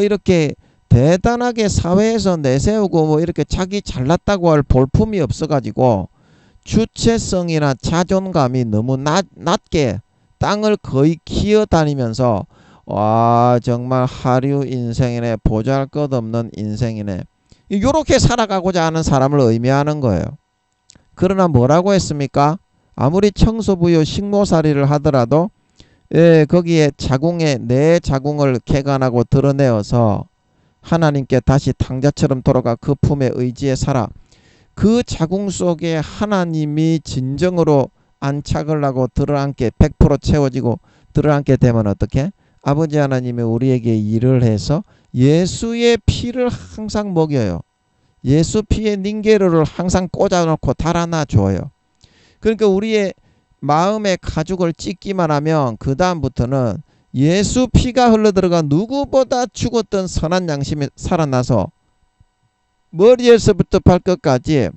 이렇게 대단하게 사회에서 내세우고 이렇게 자기 잘났다고 할 볼품이 없어가지고 주체성이나 자존감이 너무 낮게 땅을 거의 기어다니면서 와 정말 하류 인생이네, 보잘것없는 인생이네, 이렇게 살아가고자 하는 사람을 의미하는 거예요. 그러나 뭐라고 했습니까? 아무리 청소부여 식모살이를 하더라도 예, 거기에 자궁에 내 자궁을 개간하고 드러내어서 하나님께 다시 탕자처럼 돌아가 그 품에 의지해 살아. 그 자궁 속에 하나님이 진정으로 안착을 하고 들어앉게 100% 채워지고 들어앉게 되면 어떻게? 아버지 하나님이 우리에게 일을 해서 예수의 피를 항상 먹여요. 예수 피의 닝게르를 항상 꽂아놓고 달아나 줘요. 그러니까 우리의 마음의 가죽을 찢기만 하면 그 다음부터는 예수 피가 흘러들어가 누구보다 죽었던 선한 양심이 살아나서 머리에서부터 발끝까지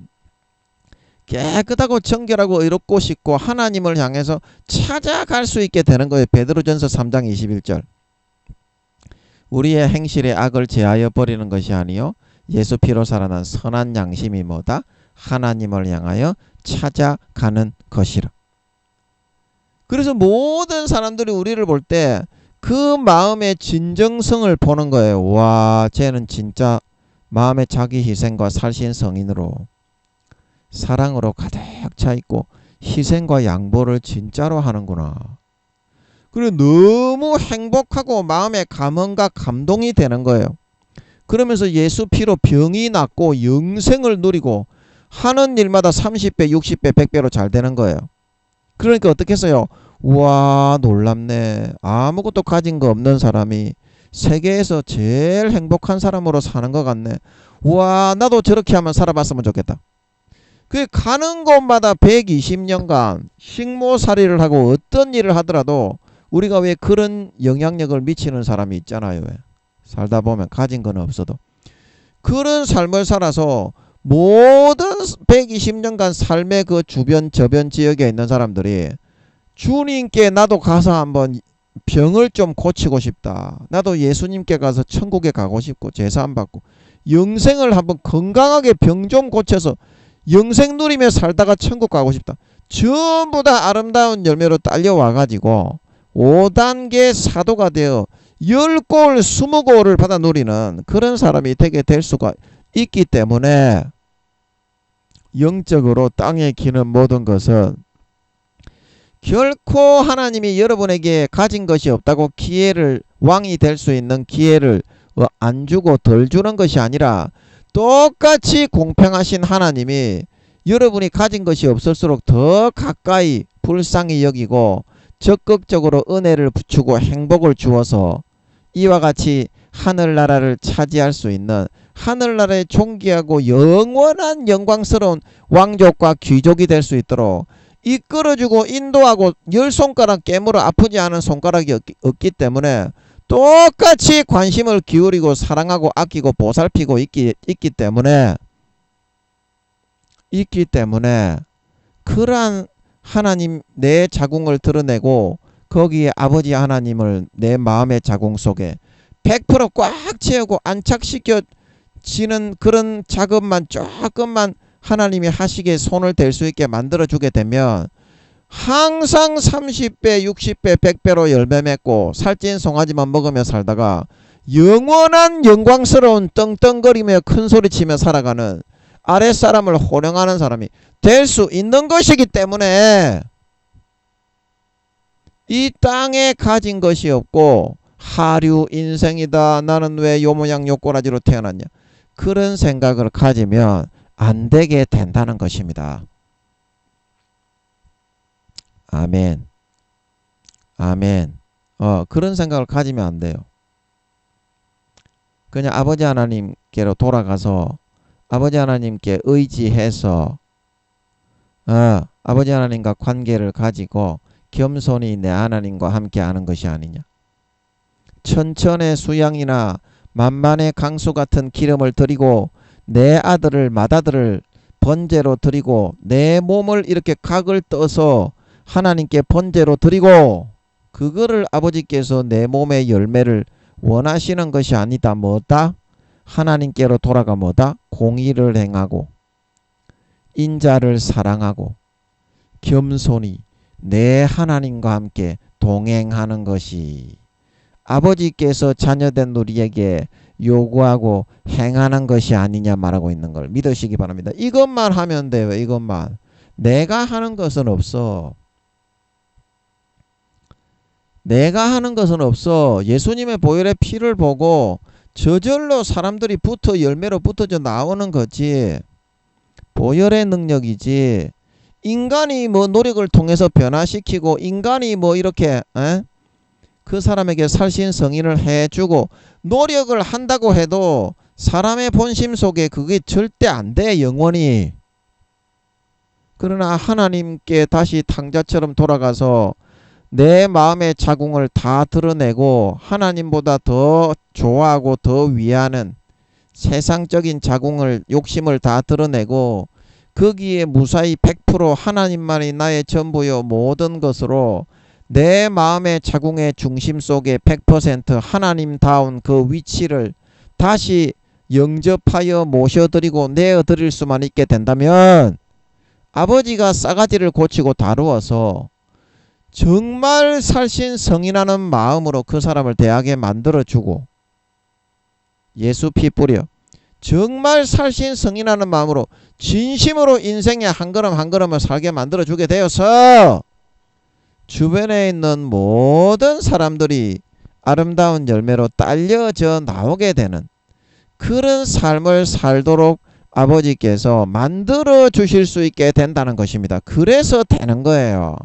깨끗하고 정결하고 의롭고 싶고 하나님을 향해서 찾아갈 수 있게 되는 거예요. 베드로전서 3장 21절. 우리의 행실의 악을 제하여 버리는 것이 아니요 예수 피로 살아난 선한 양심이 뭐다? 하나님을 향하여 찾아가는 것이라. 그래서 모든 사람들이 우리를 볼 때 그 마음의 진정성을 보는 거예요. 와, 쟤는 진짜 마음의 자기 희생과 살신 성인으로 사랑으로 가득 차 있고 희생과 양보를 진짜로 하는구나. 그리고 너무 행복하고 마음의 감흥과 감동이 되는 거예요. 그러면서 예수 피로 병이 낫고 영생을 누리고 하는 일마다 30배, 60배, 100배로 잘 되는 거예요. 그러니까 어떻게 했어요? 와, 놀랍네. 아무것도 가진 거 없는 사람이 세계에서 제일 행복한 사람으로 사는 것 같네. 와, 나도 저렇게 하면 살아봤으면 좋겠다. 그 가는 곳마다 120년간 식모살이를 하고 어떤 일을 하더라도 우리가 왜 그런 영향력을 미치는 사람이 있잖아요. 왜? 살다 보면 가진 건 없어도 그런 삶을 살아서 모든 120년간 삶의 그 주변 저변 지역에 있는 사람들이 주님께 나도 가서 한번 병을 좀 고치고 싶다. 나도 예수님께 가서 천국에 가고 싶고 제사 안 받고 영생을 한번 건강하게 병 좀 고쳐서 영생 누리며 살다가 천국 가고 싶다. 전부 다 아름다운 열매로 딸려와가지고 5단계 사도가 되어 10골 20골을 받아 누리는 그런 사람이 되게 될 수가 있기 때문에 영적으로 땅에 기는 모든 것은 결코 하나님이 여러분에게 가진 것이 없다고 기회를 왕이 될 수 있는 기회를 안 주고 덜 주는 것이 아니라 똑같이 공평하신 하나님이 여러분이 가진 것이 없을수록 더 가까이 불쌍히 여기고 적극적으로 은혜를 부추고 행복을 주어서 이와 같이 하늘나라를 차지할 수 있는 하늘나라의 존귀하고 영원한 영광스러운 왕족과 귀족이 될 수 있도록 이끌어주고 인도하고 10손가락 깨물어 아프지 않은 손가락이 없기 때문에 똑같이 관심을 기울이고 사랑하고 아끼고 보살피고 있기 때문에 그러한 하나님 내 자궁을 드러내고 거기에 아버지 하나님을 내 마음의 자궁 속에 100%꽉 채우고 안착시켜지는 그런 작업만 조금만 하나님이 하시기에 손을 댈 수 있게 만들어주게 되면 항상 30배, 60배, 100배로 열매 맺고 살찐 송아지만 먹으며 살다가 영원한 영광스러운 떵떵거리며 큰소리치며 살아가는 아랫사람을 호령하는 사람이 될 수 있는 것이기 때문에 이 땅에 가진 것이 없고 하류 인생이다. 나는 왜 요 모양 요 꼬라지로 태어났냐. 그런 생각을 가지면 안 되게 된다는 것입니다. 아멘. 아멘. 그런 생각을 가지면 안 돼요. 그냥 아버지 하나님께로 돌아가서 아버지 하나님께 의지해서 아버지 하나님과 관계를 가지고 겸손히 내 하나님과 함께 하는 것이 아니냐. 천천의 수양이나 만만의 강수 같은 기름을 드리고 내 아들을 맏아들을 번제로 드리고 내 몸을 이렇게 각을 떠서 하나님께 번제로 드리고 그거를 아버지께서 내 몸의 열매를 원하시는 것이 아니다. 뭐다? 하나님께로 돌아가 뭐다? 공의를 행하고 인자를 사랑하고 겸손히 내 하나님과 함께 동행하는 것이 아버지께서 자녀된 우리에게 요구하고 행하는 것이 아니냐 말하고 있는 걸 믿으시기 바랍니다. 이것만 하면 돼요. 이것만. 내가 하는 것은 없어. 내가 하는 것은 없어. 예수님의 보혈의 피를 보고 저절로 사람들이 열매로 붙어져 나오는 거지. 보혈의 능력이지. 인간이 뭐 노력을 통해서 변화시키고 인간이 뭐 이렇게 그 사람에게 살신성인을 해주고 노력을 한다고 해도 사람의 본심 속에 그게 절대 안 돼, 영원히. 그러나 하나님께 다시 탕자처럼 돌아가서 내 마음의 자궁을 다 드러내고 하나님보다 더 좋아하고 더 위하는 세상적인 자궁을, 욕심을 다 드러내고 거기에 무사히 100% 하나님만이 나의 전부요 모든 것으로 내 마음의 자궁의 중심 속에 100% 하나님다운 그 위치를 다시 영접하여 모셔드리고 내어드릴 수만 있게 된다면 아버지가 싸가지를 고치고 다루어서 정말 살신성인하는 마음으로 그 사람을 대하게 만들어주고 예수 피 뿌려 정말 살신성인하는 마음으로 진심으로 인생의 한 걸음 한 걸음을 살게 만들어주게 되어서 주변에 있는 모든 사람들이 아름다운 열매로 딸려져 나오게 되는 그런 삶을 살도록 아버지께서 만들어 주실 수 있게 된다는 것입니다. 그래서 되는 거예요.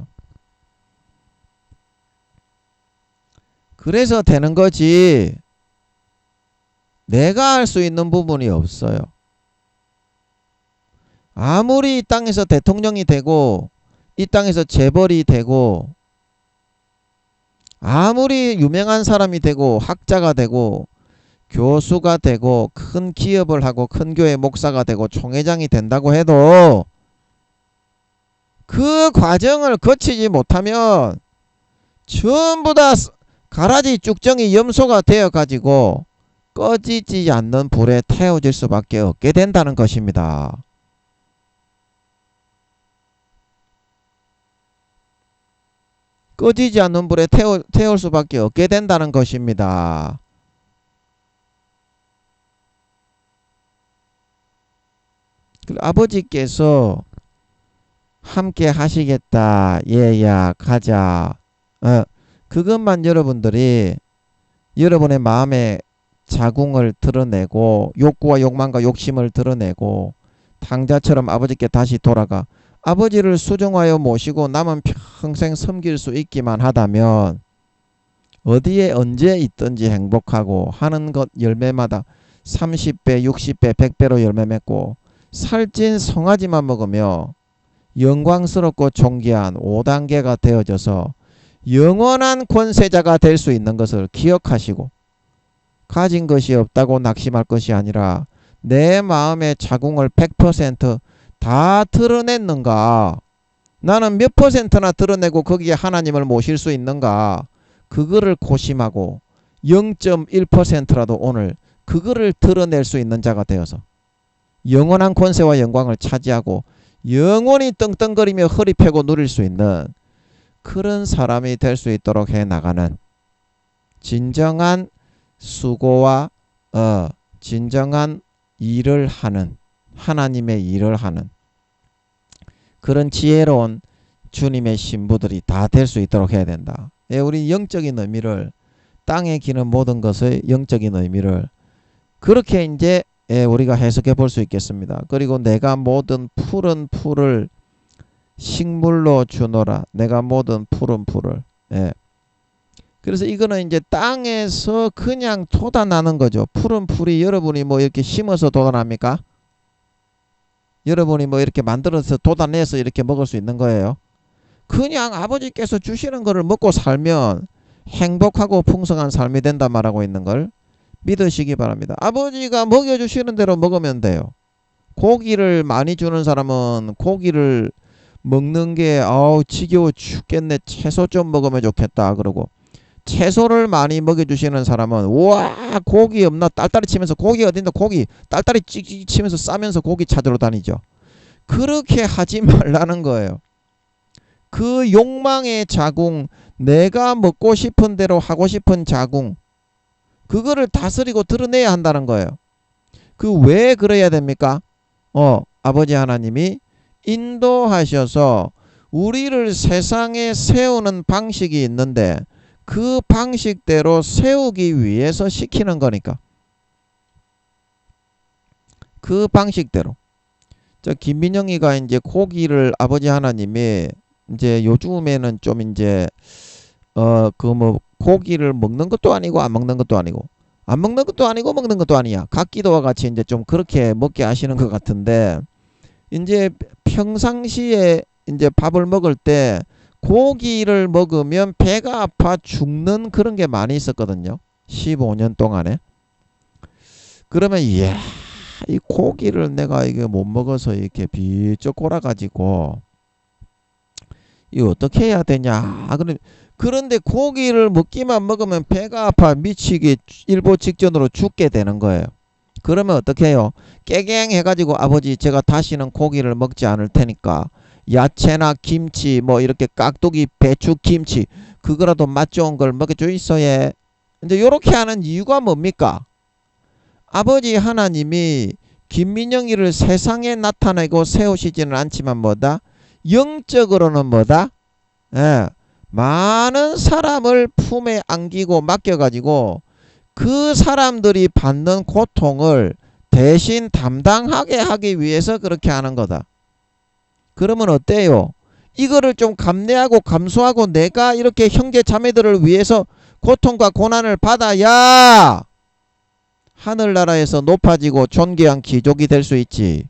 그래서 되는 거지 내가 할 수 있는 부분이 없어요. 아무리 이 땅에서 대통령이 되고 이 땅에서 재벌이 되고 아무리 유명한 사람이 되고 학자가 되고 교수가 되고 큰 기업을 하고 큰 교회 목사가 되고 총회장이 된다고 해도 그 과정을 거치지 못하면 전부 다 가라지 쭉정이 염소가 되어 가지고 꺼지지 않는 불에 태워질 수밖에 없게 된다는 것입니다. 꺼지지 않는 불에 태울 수밖에 없게 된다는 것입니다. 아버지께서 함께 하시겠다. 얘야 가자. 그것만 여러분들이 여러분의 마음의 자궁을 드러내고 욕구와 욕망과 욕심을 드러내고 탕자처럼 아버지께 다시 돌아가 아버지를 수종하여 모시고 남은 평생 섬길 수 있기만 하다면 어디에 언제 있든지 행복하고 하는 것 열매마다 30배, 60배, 100배로 열매 맺고 살찐 송아지만 먹으며 영광스럽고 존귀한 5단계가 되어져서 영원한 권세자가 될 수 있는 것을 기억하시고 가진 것이 없다고 낙심할 것이 아니라 내 마음의 자궁을 100%다 드러냈는가? 나는 몇 %나 드러내고 거기에 하나님을 모실 수 있는가? 그거를 고심하고 0.1%라도 오늘 그거를 드러낼 수 있는 자가 되어서 영원한 권세와 영광을 차지하고 영원히 떵떵거리며 허리 펴고 누릴 수 있는 그런 사람이 될 수 있도록 해나가는 진정한 수고와 진정한 일을 하는 하나님의 일을 하는 그런 지혜로운 주님의 신부들이 다 될 수 있도록 해야 된다. 우리 영적인 의미를 땅에 기는 모든 것의 영적인 의미를 그렇게 이제 우리가 해석해 볼 수 있겠습니다. 그리고 내가 모든 푸른 풀을 식물로 주노라. 내가 모든 푸른 풀을. 그래서 이거는 이제 땅에서 그냥 돋아나는 거죠. 푸른 풀이 여러분이 뭐 이렇게 심어서 돋아납니까? 여러분이 뭐 이렇게 만들어서 돋아내서 이렇게 먹을 수 있는 거예요. 그냥 아버지께서 주시는 거를 먹고 살면 행복하고 풍성한 삶이 된다 말하고 있는 걸 믿으시기 바랍니다. 아버지가 먹여주시는 대로 먹으면 돼요. 고기를 많이 주는 사람은 고기를 먹는 게 지겨워 죽겠네. 채소 좀 먹으면 좋겠다 그러고 채소를 많이 먹여주시는 사람은 우와 고기 없나 딸딸이 치면서 고기 어딘가 고기 딸딸이 찍찍 치면서 싸면서 고기 찾으러 다니죠. 그렇게 하지 말라는 거예요. 그 욕망의 자궁 내가 먹고 싶은 대로 하고 싶은 자궁 그거를 다스리고 드러내야 한다는 거예요. 그 왜 그래야 됩니까? 아버지 하나님이 인도하셔서 우리를 세상에 세우는 방식이 있는데 그 방식대로 세우기 위해서 시키는 거니까. 그 방식대로. 저 김민영이가 이제 고기를 아버지 하나님이 이제 요즘에는 좀 이제 그 뭐 고기를 먹는 것도 아니고 안 먹는 것도 아니고 안 먹는 것도 아니고 먹는 것도 아니야. 각기도와 같이 이제 좀 그렇게 먹게 하시는 것 같은데 이제 평상시에 이제 밥을 먹을 때 고기를 먹으면 배가 아파 죽는 그런 게 많이 있었거든요. 15년 동안에. 그러면 이야 이 고기를 내가 이게 못 먹어서 이렇게 비쩍 골아가지고 이거 어떻게 해야 되냐. 그런데 고기를 먹기만 먹으면 배가 아파 미치기 일보 직전으로 죽게 되는 거예요. 그러면 어떻게 해요? 깨갱해가지고 아버지 제가 다시는 고기를 먹지 않을 테니까 야채나 김치 뭐 이렇게 깍두기 배추 김치 그거라도 맛 좋은 걸 먹여줘 있어야. 이제 요렇게 하는 이유가 뭡니까? 아버지 하나님이 김민영이를 세상에 나타내고 세우시지는 않지만 뭐다? 영적으로는 뭐다? 예, 많은 사람을 품에 안기고 맡겨가지고 그 사람들이 받는 고통을 대신 담당하게 하기 위해서 그렇게 하는 거다. 그러면 어때요? 이거를 좀 감내하고 감수하고 내가 이렇게 형제 자매들을 위해서 고통과 고난을 받아야 하늘나라에서 높아지고 존귀한 귀족이 될 수 있지.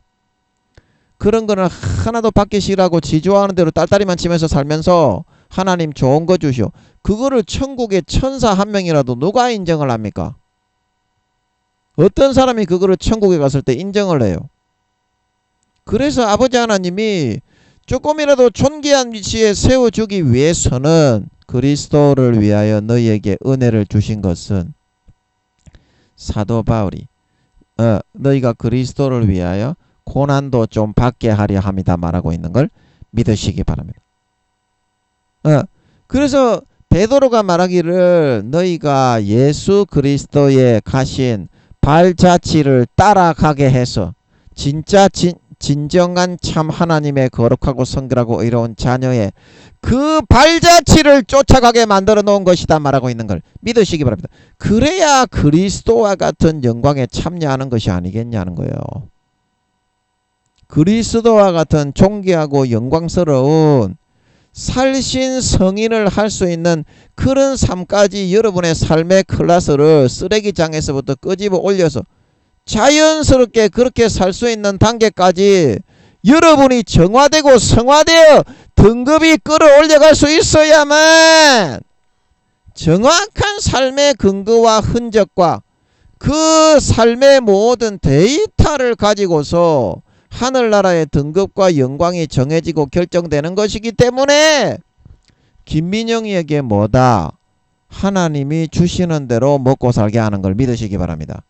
그런 거는 하나도 받기 싫어하고 지 좋아하는 대로 딸딸이만 치면서 살면서 하나님 좋은 거 주시오. 그거를 천국의 천사 한 명이라도 누가 인정을 합니까? 어떤 사람이 그거를 천국에 갔을 때 인정을 해요? 그래서 아버지 하나님이 조금이라도 존귀한 위치에 세워주기 위해서는 그리스도를 위하여 너희에게 은혜를 주신 것은 사도 바울이 너희가 그리스도를 위하여 고난도 좀 받게 하려 함이다 말하고 있는 걸 믿으시기 바랍니다. 그래서 베드로가 말하기를 너희가 예수 그리스도의 가신 발자취를 따라가게 해서 진정한 참 하나님의 거룩하고 성결하고 의로운 자녀의 그 발자취를 쫓아가게 만들어 놓은 것이다 말하고 있는 걸 믿으시기 바랍니다. 그래야 그리스도와 같은 영광에 참여하는 것이 아니겠냐는 거예요. 그리스도와 같은 존귀하고 영광스러운 살신 성인을 할 수 있는 그런 삶까지 여러분의 삶의 클래스를 쓰레기장에서부터 끄집어 올려서 자연스럽게 그렇게 살 수 있는 단계까지 여러분이 정화되고 성화되어 등급이 끌어올려갈 수 있어야만 정확한 삶의 근거와 흔적과 그 삶의 모든 데이터를 가지고서 하늘나라의 등급과 영광이 정해지고 결정되는 것이기 때문에 김민영이에게 뭐다? 하나님이 주시는 대로 먹고 살게 하는 걸 믿으시기 바랍니다.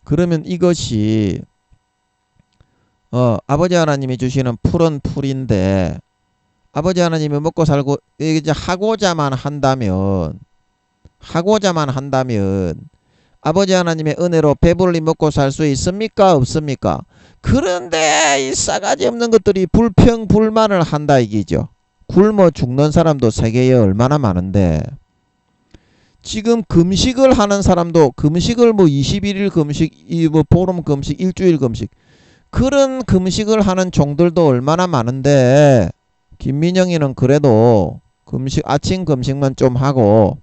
그러면 이것이 아버지 하나님이 주시는 풀은 풀인데 아버지 하나님이 먹고 살고 이제 하고자만 한다면 아버지 하나님의 은혜로 배불리 먹고 살 수 있습니까? 없습니까? 그런데 이 싸가지 없는 것들이 불평불만을 한다 이기죠. 굶어 죽는 사람도 세계에 얼마나 많은데 지금 금식을 하는 사람도 금식을 뭐 21일 금식, 뭐 보름 금식, 일주일 금식 그런 금식을 하는 종들도 얼마나 많은데 김민영이는 그래도 금식 아침 금식만 좀 하고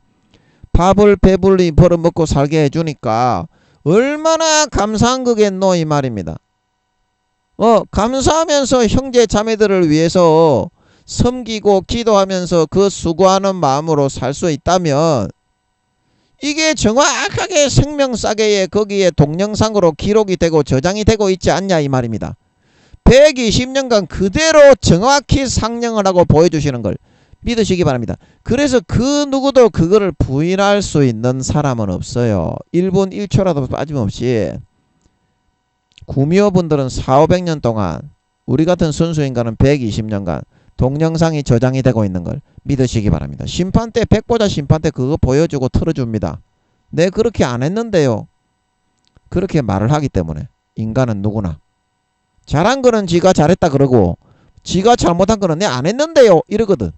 밥을 배불리 벌어먹고 살게 해주니까 얼마나 감사한 거겠노 이 말입니다. 감사하면서 형제 자매들을 위해서 섬기고 기도하면서 그 수고하는 마음으로 살 수 있다면 이게 정확하게 생명사계에 거기에 동영상으로 기록이 되고 저장이 되고 있지 않냐 이 말입니다. 120년간 그대로 정확히 상영을 하고 보여주시는 걸 믿으시기 바랍니다. 그래서 그 누구도 그거를 부인할 수 있는 사람은 없어요. 1분 1초라도 빠짐없이 구미호분들은 400~500년 동안 우리 같은 순수인간은 120년간 동영상이 저장이 되고 있는 걸 믿으시기 바랍니다. 심판때 백보자 심판때 그거 보여주고 틀어줍니다. 내 그렇게 안 했는데요. 그렇게 말을 하기 때문에 인간은 누구나 잘한 거는 지가 잘했다 그러고 지가 잘못한 거는 내 안 했는데요 이러거든.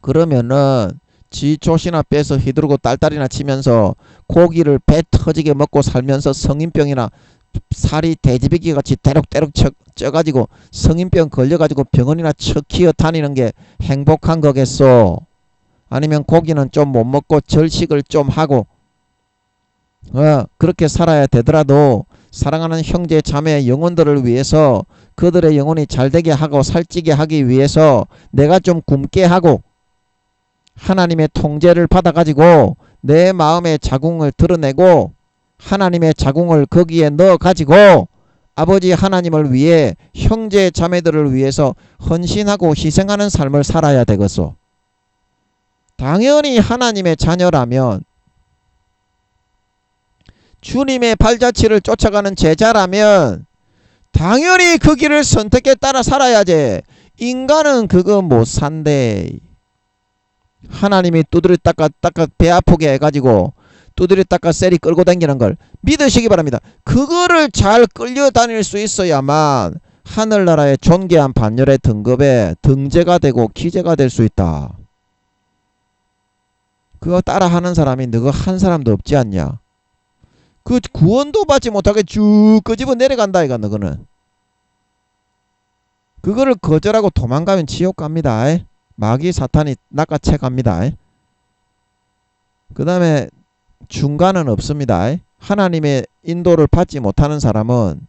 그러면은 지 족이나 빼서 휘두르고 딸딸이나 치면서 고기를 배 터지게 먹고 살면서 성인병이나 살이 돼지비기 같이 대록대록 쪄가지고 성인병 걸려가지고 병원이나 척키어 다니는 게 행복한 거겠소? 아니면 고기는 좀 못 먹고 절식을 좀 하고 그렇게 살아야 되더라도 사랑하는 형제 자매 영혼들을 위해서 그들의 영혼이 잘되게 하고 살찌게 하기 위해서 내가 좀 굶게 하고 하나님의 통제를 받아가지고 내 마음의 자궁을 드러내고 하나님의 자궁을 거기에 넣어가지고 아버지 하나님을 위해 형제 자매들을 위해서 헌신하고 희생하는 삶을 살아야 되겠소. 당연히 하나님의 자녀라면 주님의 발자취를 쫓아가는 제자라면 당연히 그 길을 선택에 따라 살아야지. 인간은 그거 못 산대. 하나님이 두드려 닦아 배 아프게 해가지고 두드려 닦아 셀이 끌고 다니는 걸 믿으시기 바랍니다. 그거를 잘 끌려다닐 수 있어야만 하늘나라의 존귀한 반열의 등급에 등재가 되고 기재가 될 수 있다. 그거 따라하는 사람이 너가 한 사람도 없지 않냐. 그 구원도 받지 못하게 쭉 끄집어 내려간다 이가 너거는. 그거를 거절하고 도망가면 지옥 갑니다. 마귀 사탄이 낚아채 갑니다. 그 다음에 중간은 없습니다. 하나님의 인도를 받지 못하는 사람은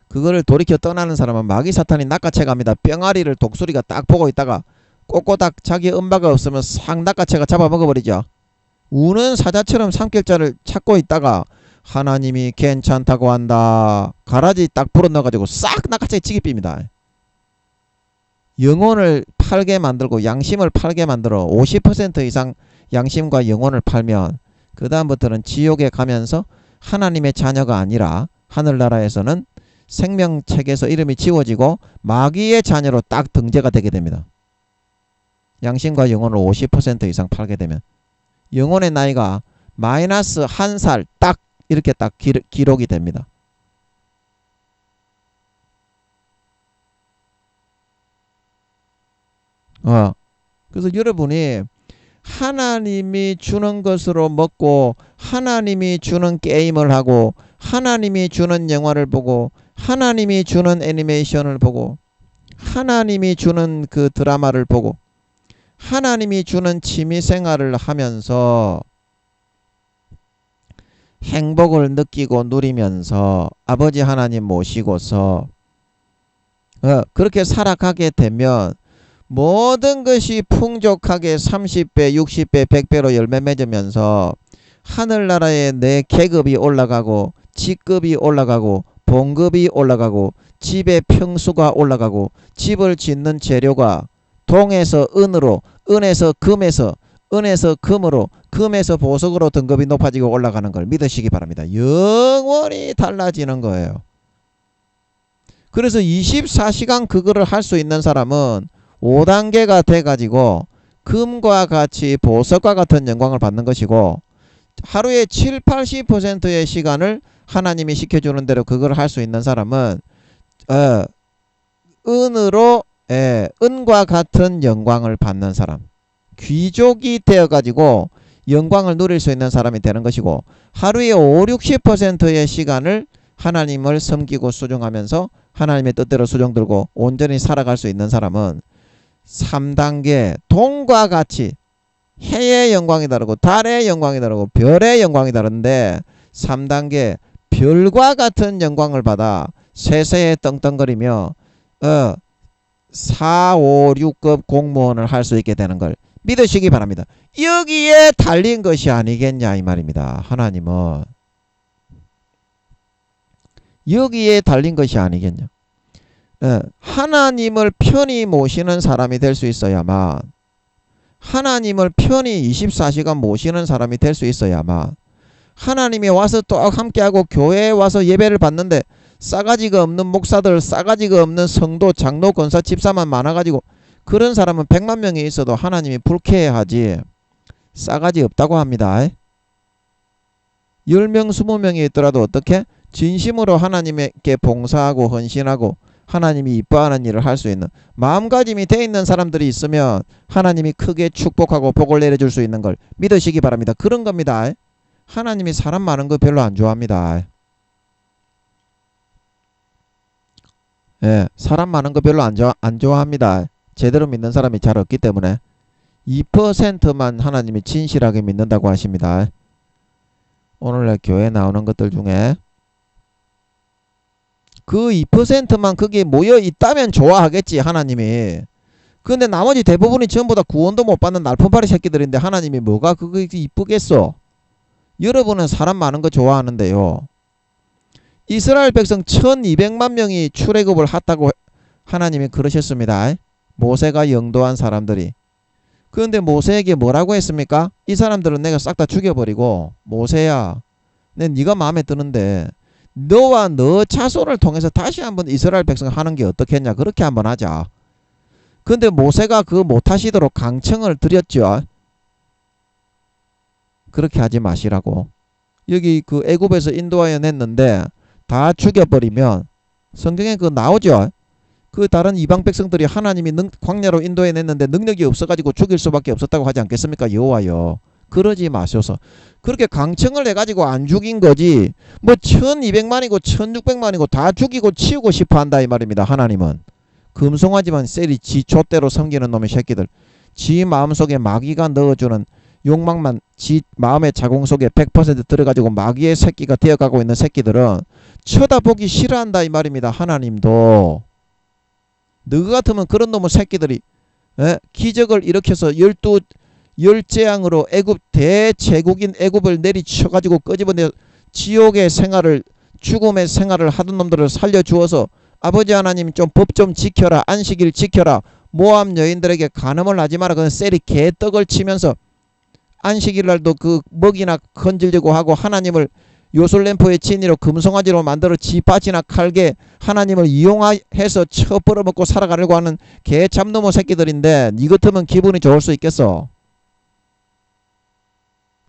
그거를 돌이켜 떠나는 사람은 마귀 사탄이 낚아채 갑니다. 뿅아리를 독수리가 딱 보고 있다가 꼬꼬닥 자기 엄마가 없으면 싹 낚아채가 잡아먹어버리죠. 우는 사자처럼 삼킬자를 찾고 있다가 하나님이 괜찮다고 한다. 가라지 딱 불어넣어가지고 싹 낚아채 치기 빕니다. 영혼을 팔게 만들고 양심을 팔게 만들어 50% 이상 양심과 영혼을 팔면 그 다음부터는 지옥에 가면서 하나님의 자녀가 아니라 하늘나라에서는 생명책에서 이름이 지워지고 마귀의 자녀로 딱 등재가 되게 됩니다. 양심과 영혼을 50% 이상 팔게 되면 영혼의 나이가 마이너스 1살 딱 이렇게 딱 기록이 됩니다. 그래서 여러분이 하나님이 주는 것으로 먹고 하나님이 주는 게임을 하고 하나님이 주는 영화를 보고 하나님이 주는 애니메이션을 보고 하나님이 주는 그 드라마를 보고 하나님이 주는 취미생활을 하면서 행복을 느끼고 누리면서 아버지 하나님 모시고서 그렇게 살아가게 되면 모든 것이 풍족하게 30배, 60배, 100배로 열매 맺으면서 하늘나라에 내 계급이 올라가고 직급이 올라가고 봉급이 올라가고 집의 평수가 올라가고 집을 짓는 재료가 동에서 은으로 은에서 금에서 은에서 금으로 금에서 보석으로 등급이 높아지고 올라가는 걸 믿으시기 바랍니다. 영원히 달라지는 거예요. 그래서 24시간 그거를 할 수 있는 사람은 5단계가 돼가지고 금과 같이 보석과 같은 영광을 받는 것이고 하루에 7, 80%의 시간을 하나님이 시켜주는 대로 그걸 할 수 있는 사람은 은으로 은과 같은 영광을 받는 사람, 귀족이 되어가지고 영광을 누릴 수 있는 사람이 되는 것이고 하루에 5, 60%의 시간을 하나님을 섬기고 수종하면서 하나님의 뜻대로 수종들고 온전히 살아갈 수 있는 사람은 3단계 동과 같이 해의 영광이 다르고 달의 영광이 다르고 별의 영광이 다른데 3단계 별과 같은 영광을 받아 세세에 떵떵거리며 4, 5, 6급 공무원을 할 수 있게 되는 걸 믿으시기 바랍니다. 여기에 달린 것이 아니겠냐 이 말입니다. 하나님은 여기에 달린 것이 아니겠냐. 하나님을 편히 모시는 사람이 될 수 있어야만 하나님을 편히 24시간 모시는 사람이 될 수 있어야만 하나님이 와서 또 함께하고 교회에 와서 예배를 받는데 싸가지가 없는 목사들 싸가지가 없는 성도 장로 권사 집사만 많아가지고 그런 사람은 100만 명이 있어도 하나님이 불쾌해하지 싸가지 없다고 합니다. 10명 20명이 있더라도 어떻게 진심으로 하나님께 봉사하고 헌신하고 하나님이 이뻐하는 일을 할 수 있는 마음가짐이 돼 있는 사람들이 있으면 하나님이 크게 축복하고 복을 내려줄 수 있는 걸 믿으시기 바랍니다. 그런 겁니다. 하나님이 사람 많은 거 별로 안 좋아합니다. 예, 사람 많은 거 별로 안 좋아합니다. 제대로 믿는 사람이 잘 없기 때문에 2%만 하나님이 진실하게 믿는다고 하십니다. 오늘날 교회 나오는 것들 중에 그 2%만 그게 모여 있다면 좋아하겠지 하나님이. 근데 나머지 대부분이 전부 다 구원도 못 받는 날품팔이 새끼들인데 하나님이 뭐가 그거 이쁘겠어? 여러분은 사람 많은 거 좋아하는데요. 이스라엘 백성 1200만 명이 출애굽을 했다고 하나님이 그러셨습니다. 모세가 영도한 사람들이. 그런데 모세에게 뭐라고 했습니까? 이 사람들은 내가 싹 다 죽여버리고 모세야 네가 마음에 드는데 너와 너 자손을 통해서 다시 한번 이스라엘 백성 하는 게 어떻겠냐. 그렇게 한번 하자. 근데 모세가 그 못하시도록 강청을 드렸죠. 그렇게 하지 마시라고. 여기 그 애굽에서 인도하여 냈는데 다 죽여버리면 성경에 그 나오죠. 그 다른 이방 백성들이 하나님이 광야로 인도해 냈는데 능력이 없어가지고 죽일 수밖에 없었다고 하지 않겠습니까? 여호와여. 그러지 마셔서. 그렇게 강청을 해가지고 안 죽인 거지. 뭐 1200만이고 1600만이고 다 죽이고 치우고 싶어 한다 이 말입니다. 하나님은. 금송아지만 셀이 지 좆대로 섬기는 놈의 새끼들. 지 마음속에 마귀가 넣어주는 욕망만 지 마음의 자궁 속에 100% 들어가지고 마귀의 새끼가 되어가고 있는 새끼들은 쳐다보기 싫어한다 이 말입니다. 하나님도. 너희 같으면 그런 놈의 새끼들이 기적을 일으켜서 12재앙으로 애굽 대제국인 애굽을 내리쳐가지고 끄집어내 지옥의 생활을 죽음의 생활을 하던 놈들을 살려주어서 아버지 하나님 좀 법 좀 지켜라. 안식일 지켜라. 모압 여인들에게 간음을 하지 마라. 그건 셀이 개떡을 치면서 안식일 날도 그 먹이나 건질려고 하고 하나님을 요술램프의 진이로 금송아지로 만들어 지파지나 칼게 하나님을 이용해서 쳐 벌어먹고 살아가려고 하는 개 잡놈의 새끼들인데 니 같으면 기분이 좋을 수 있겠어?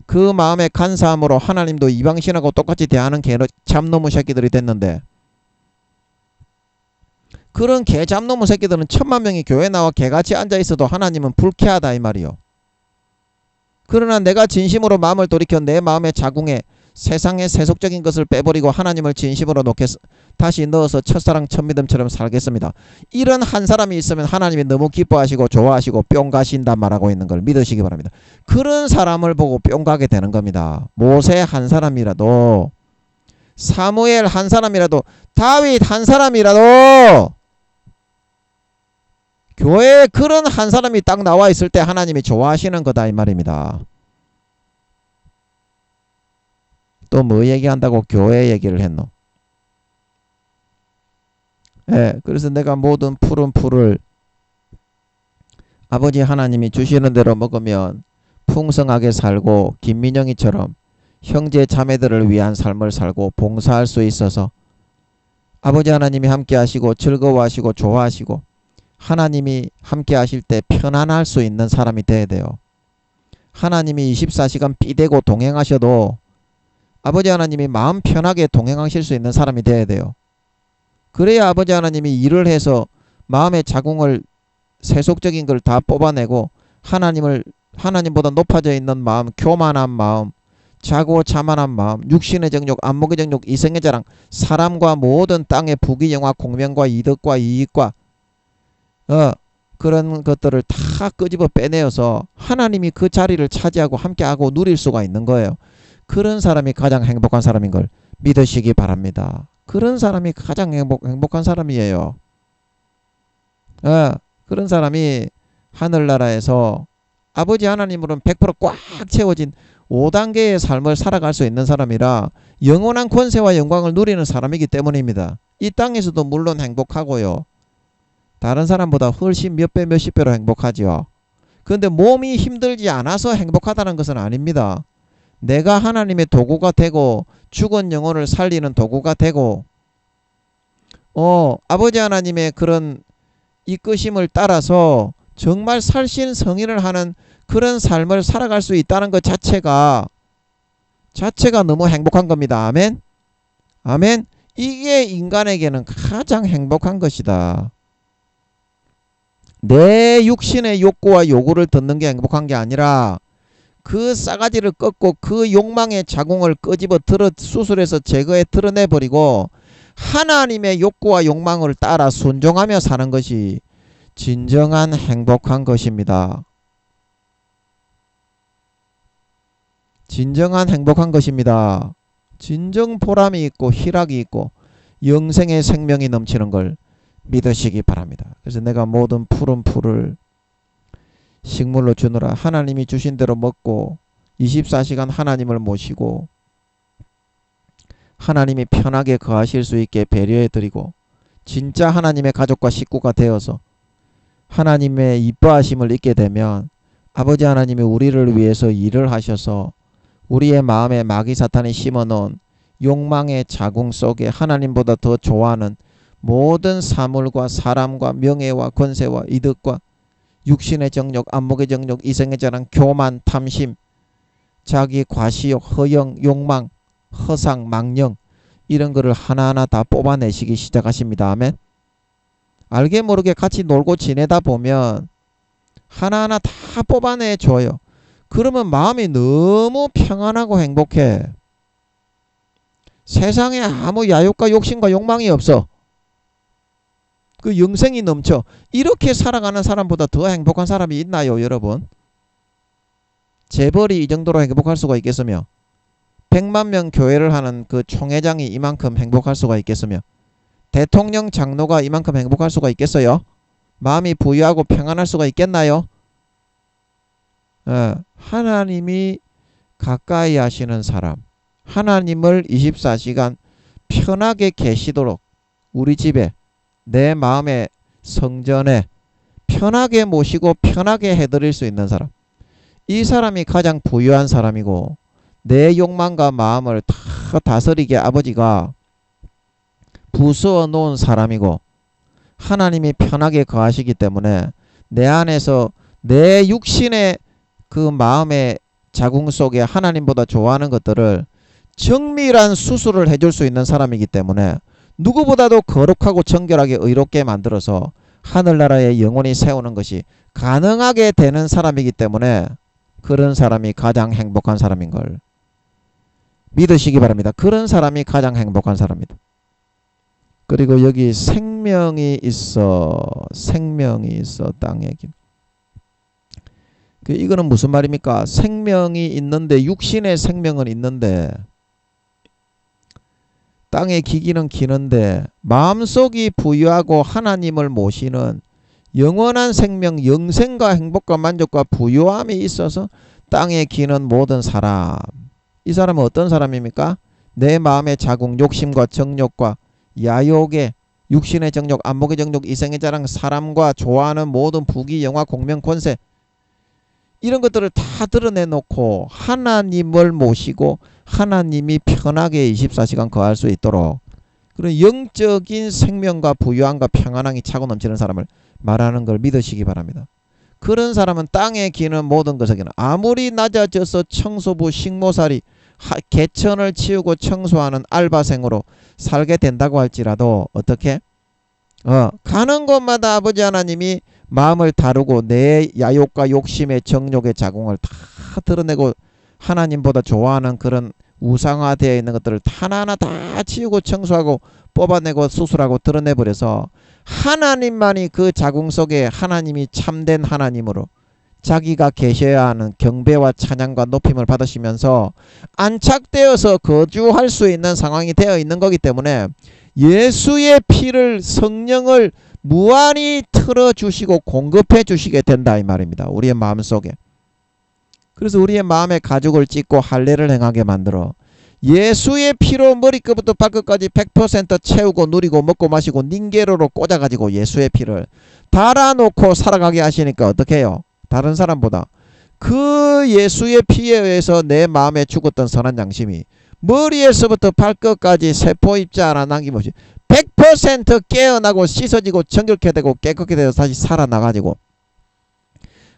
그 마음의 간사함으로 하나님도 이방신하고 똑같이 대하는 개 잡놈의 새끼들이 됐는데 그런 개 잡놈의 새끼들은 1000만 명이 교회 나와 개같이 앉아있어도 하나님은 불쾌하다 이 말이요. 그러나 내가 진심으로 마음을 돌이켜 내 마음의 자궁에 세상의 세속적인 것을 빼버리고 하나님을 진심으로 다시 넣어서 첫사랑 첫믿음처럼 살겠습니다. 이런 한 사람이 있으면 하나님이 너무 기뻐하시고 좋아하시고 뿅 가신다 말하고 있는 걸 믿으시기 바랍니다. 그런 사람을 보고 뿅 가게 되는 겁니다. 모세 한 사람이라도 사무엘 한 사람이라도 다윗 한 사람이라도 교회에 그런 한 사람이 딱 나와 있을 때 하나님이 좋아하시는 거다 이 말입니다. 또 뭐 얘기한다고 교회 얘기를 했노? 예, 그래서 내가 모든 푸른 풀을 아버지 하나님이 주시는 대로 먹으면 풍성하게 살고 김민영이처럼 형제 자매들을 위한 삶을 살고 봉사할 수 있어서 아버지 하나님이 함께 하시고 즐거워하시고 좋아하시고 하나님이 함께 하실 때 편안할 수 있는 사람이 돼야 돼요. 하나님이 24시간 삐대고 동행하셔도 아버지 하나님이 마음 편하게 동행하실 수 있는 사람이 돼야 돼요. 그래야 아버지 하나님이 일을 해서 마음의 자궁을 세속적인 걸 다 뽑아내고 하나님보다 높아져 있는 마음, 교만한 마음, 자고자만한 마음, 육신의 정욕, 안목의 정욕, 이성의 자랑, 사람과 모든 땅의 부귀영화, 공명과 이득과 이익과 그런 것들을 다 끄집어 빼내어서 하나님이 그 자리를 차지하고 함께하고 누릴 수가 있는 거예요. 그런 사람이 가장 행복한 사람인 걸 믿으시기 바랍니다. 그런 사람이 가장 행복한 사람이에요. 그런 사람이 하늘나라에서 아버지 하나님으로는 100%꽉 채워진 5단계의 삶을 살아갈 수 있는 사람이라 영원한 권세와 영광을 누리는 사람이기 때문입니다. 이 땅에서도 물론 행복하고요. 다른 사람보다 훨씬 몇 배 몇십 배로 행복하죠. 그런데 몸이 힘들지 않아서 행복하다는 것은 아닙니다. 내가 하나님의 도구가 되고 죽은 영혼을 살리는 도구가 되고 아버지 하나님의 그런 이끄심을 따라서 정말 살신 성인을 하는 그런 삶을 살아갈 수 있다는 것 자체가 너무 행복한 겁니다. 아멘. 아멘. 이게 인간에게는 가장 행복한 것이다. 내 육신의 욕구와 요구를 듣는 게 행복한 게 아니라 그 싸가지를 꺾고 그 욕망의 자궁을 끄집어 수술해서 제거해 드러내버리고 하나님의 욕구와 욕망을 따라 순종하며 사는 것이 진정한 행복한 것입니다. 진정한 행복한 것입니다. 진정 보람이 있고 희락이 있고 영생의 생명이 넘치는 걸 믿으시기 바랍니다. 그래서 내가 모든 푸른 풀을 식물로 주느라 하나님이 주신 대로 먹고 24시간 하나님을 모시고 하나님이 편하게 거하실 수 있게 배려해 드리고 진짜 하나님의 가족과 식구가 되어서 하나님의 이뻐하심을 잊게 되면 아버지 하나님이 우리를 위해서 일을 하셔서 우리의 마음에 마귀 사탄이 심어놓은 욕망의 자궁 속에 하나님보다 더 좋아하는 모든 사물과 사람과 명예와 권세와 이득과 육신의 정욕, 안목의 정욕, 이성의 자랑, 교만, 탐심, 자기 과시욕, 허영, 욕망, 허상, 망령 이런 거를 하나하나 다 뽑아내시기 시작하십니다. 아멘. 알게 모르게 같이 놀고 지내다 보면 하나하나 다 뽑아내줘요. 그러면 마음이 너무 평안하고 행복해. 세상에 아무 야욕과 욕심과 욕망이 없어. 그 영생이 넘쳐. 이렇게 살아가는 사람보다 더 행복한 사람이 있나요, 여러분? 재벌이 이 정도로 행복할 수가 있겠으며 100만 명 교회를 하는 그 총회장이 이만큼 행복할 수가 있겠으며 대통령 장로가 이만큼 행복할 수가 있겠어요? 마음이 부유하고 평안할 수가 있겠나요? 하나님이 가까이 하시는 사람, 하나님을 24시간 편하게 계시도록 우리 집에 내 마음의 성전에 편하게 모시고 편하게 해드릴 수 있는 사람, 이 사람이 가장 부유한 사람이고 내 욕망과 마음을 다 다스리게 아버지가 부수어 놓은 사람이고 하나님이 편하게 거하시기 때문에 내 안에서 내 육신의 그 마음의 자궁 속에 하나님보다 좋아하는 것들을 정밀한 수술을 해줄 수 있는 사람이기 때문에 누구보다도 거룩하고 정결하게 의롭게 만들어서 하늘나라에 영원히 세우는 것이 가능하게 되는 사람이기 때문에 그런 사람이 가장 행복한 사람인 걸 믿으시기 바랍니다. 그런 사람이 가장 행복한 사람입니다. 그리고 여기 생명이 있어 땅에 길. 이거는 무슨 말입니까? 생명이 있는데 육신의 생명은 있는데 땅의 기기는 기는데 마음속이 부유하고 하나님을 모시는 영원한 생명, 영생과 행복과 만족과 부유함이 있어서 땅에 기는 모든 사람. 이 사람은 어떤 사람입니까? 내 마음의 자궁, 욕심과 정욕과 야욕의 육신의 정욕, 안목의 정욕, 이성의 자랑, 사람과 좋아하는 모든 부귀, 영화, 공명, 권세 이런 것들을 다 드러내놓고 하나님을 모시고 하나님이 편하게 24시간 거할 수 있도록 그런 영적인 생명과 부유함과 평안함이 차고 넘치는 사람을 말하는 걸 믿으시기 바랍니다. 그런 사람은 땅에 기는 모든 것에게는 아무리 낮아져서 청소부, 식모살이, 개천을 치우고 청소하는 알바생으로 살게 된다고 할지라도 어떻게? 가는 곳마다 아버지 하나님이 마음을 다루고 내 야욕과 욕심의 정욕의 자궁을 다 드러내고 하나님보다 좋아하는 그런 우상화되어 있는 것들을 하나하나 다 치우고 청소하고 뽑아내고 수술하고 드러내버려서 하나님만이 그 자궁 속에 하나님이 참된 하나님으로 자기가 계셔야 하는 경배와 찬양과 높임을 받으시면서 안착되어서 거주할 수 있는 상황이 되어 있는 거기 때문에 예수의 피를 성령을 무한히 틀어주시고 공급해 주시게 된다 이 말입니다. 우리의 마음속에. 그래서 우리의 마음에 가죽을 찢고 할례를 행하게 만들어 예수의 피로 머리끝부터 발끝까지 100% 채우고 누리고 먹고 마시고 닌게로로 꽂아가지고 예수의 피를 달아놓고 살아가게 하시니까 어떻게 해요? 다른 사람보다 그 예수의 피에 의해서 내 마음에 죽었던 선한 양심이 머리에서부터 발끝까지 세포 입자 하나 남김없이 100% 깨어나고 씻어지고 정결케 되고 깨끗게 되어 다시 살아나가지고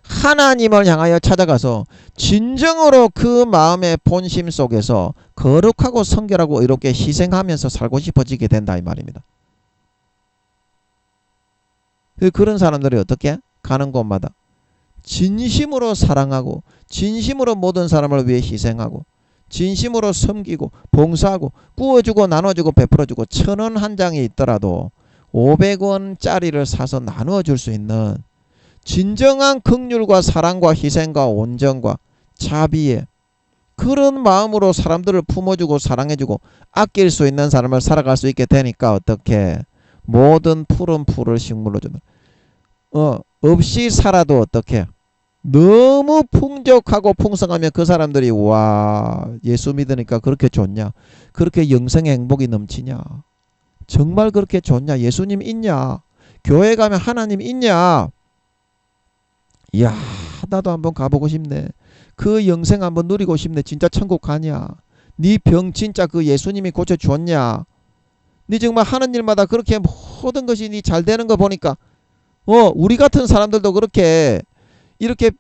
하나님을 향하여 찾아가서 진정으로 그 마음의 본심 속에서 거룩하고 성결하고 의롭게 희생하면서 살고 싶어지게 된다 이 말입니다. 그런 사람들이 어떻게? 가는 곳마다 진심으로 사랑하고 진심으로 모든 사람을 위해 희생하고 진심으로 섬기고 봉사하고 구워주고 나눠주고 베풀어주고 1,000원 한 장이 있더라도 500원짜리를 사서 나누어 줄 수 있는 진정한 긍휼과 사랑과 희생과 온정과 자비에 그런 마음으로 사람들을 품어주고 사랑해주고 아낄 수 있는 삶을 살아갈 수 있게 되니까 어떻게 모든 푸른 풀을 식물로 주는 없이 살아도 어떻게 너무 풍족하고 풍성하면 그 사람들이 와 예수 믿으니까 그렇게 좋냐 그렇게 영생의 행복이 넘치냐 정말 그렇게 좋냐 예수님 있냐 교회 가면 하나님 있냐 이야 나도 한번 가보고 싶네 그 영생 한번 누리고 싶네 진짜 천국 가냐 네 병 진짜 그 예수님이 고쳐주었냐 네 정말 하는 일마다 그렇게 모든 것이 네 잘 되는 거 보니까 우리 같은 사람들도 그렇게 이렇게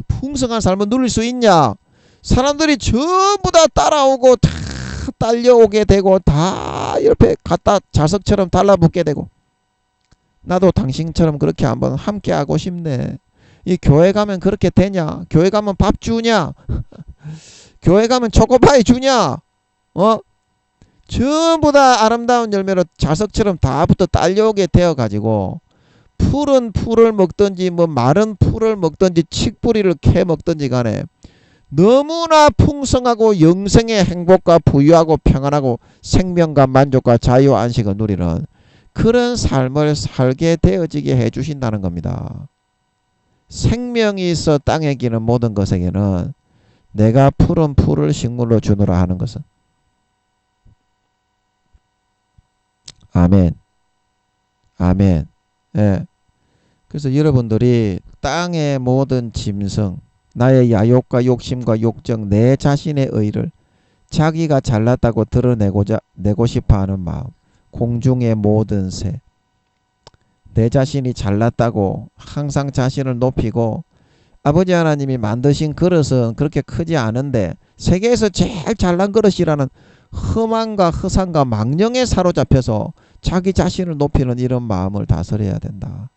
풍성한 삶을 누릴 수 있냐 사람들이 전부 다 따라오고 다 딸려오게 되고 다 옆에 갖다 자석처럼 달라붙게 되고 나도 당신처럼 그렇게 한번 함께 하고 싶네 이 교회 가면 그렇게 되냐 교회 가면 밥 주냐 교회 가면 초코파이 주냐 전부 다 아름다운 열매로 자석처럼 다 붙어 딸려오게 되어 가지고 푸른 풀을 먹든지 뭐 마른 풀을 먹든지 칡뿌리를 캐 먹든지 간에 너무나 풍성하고 영생의 행복과 부유하고 평안하고 생명과 만족과 자유 안식을 누리는 그런 삶을 살게 되어지게 해주신다는 겁니다. 생명이 있어 땅에 기는 모든 것에게는 내가 푸른 풀을 식물로 주노라 하는 것은 아멘 아멘 예. 그래서 여러분들이 땅의 모든 짐승 나의 야욕과 욕심과 욕정 내 자신의 의를 자기가 잘났다고 내고 싶어하는 마음 공중의 모든 새 내 자신이 잘났다고 항상 자신을 높이고 아버지 하나님이 만드신 그릇은 그렇게 크지 않은데 세계에서 제일 잘난 그릇이라는 험한과 허상과 망령에 사로잡혀서 자기 자신을 높이는 이런 마음을 다스려야 된다.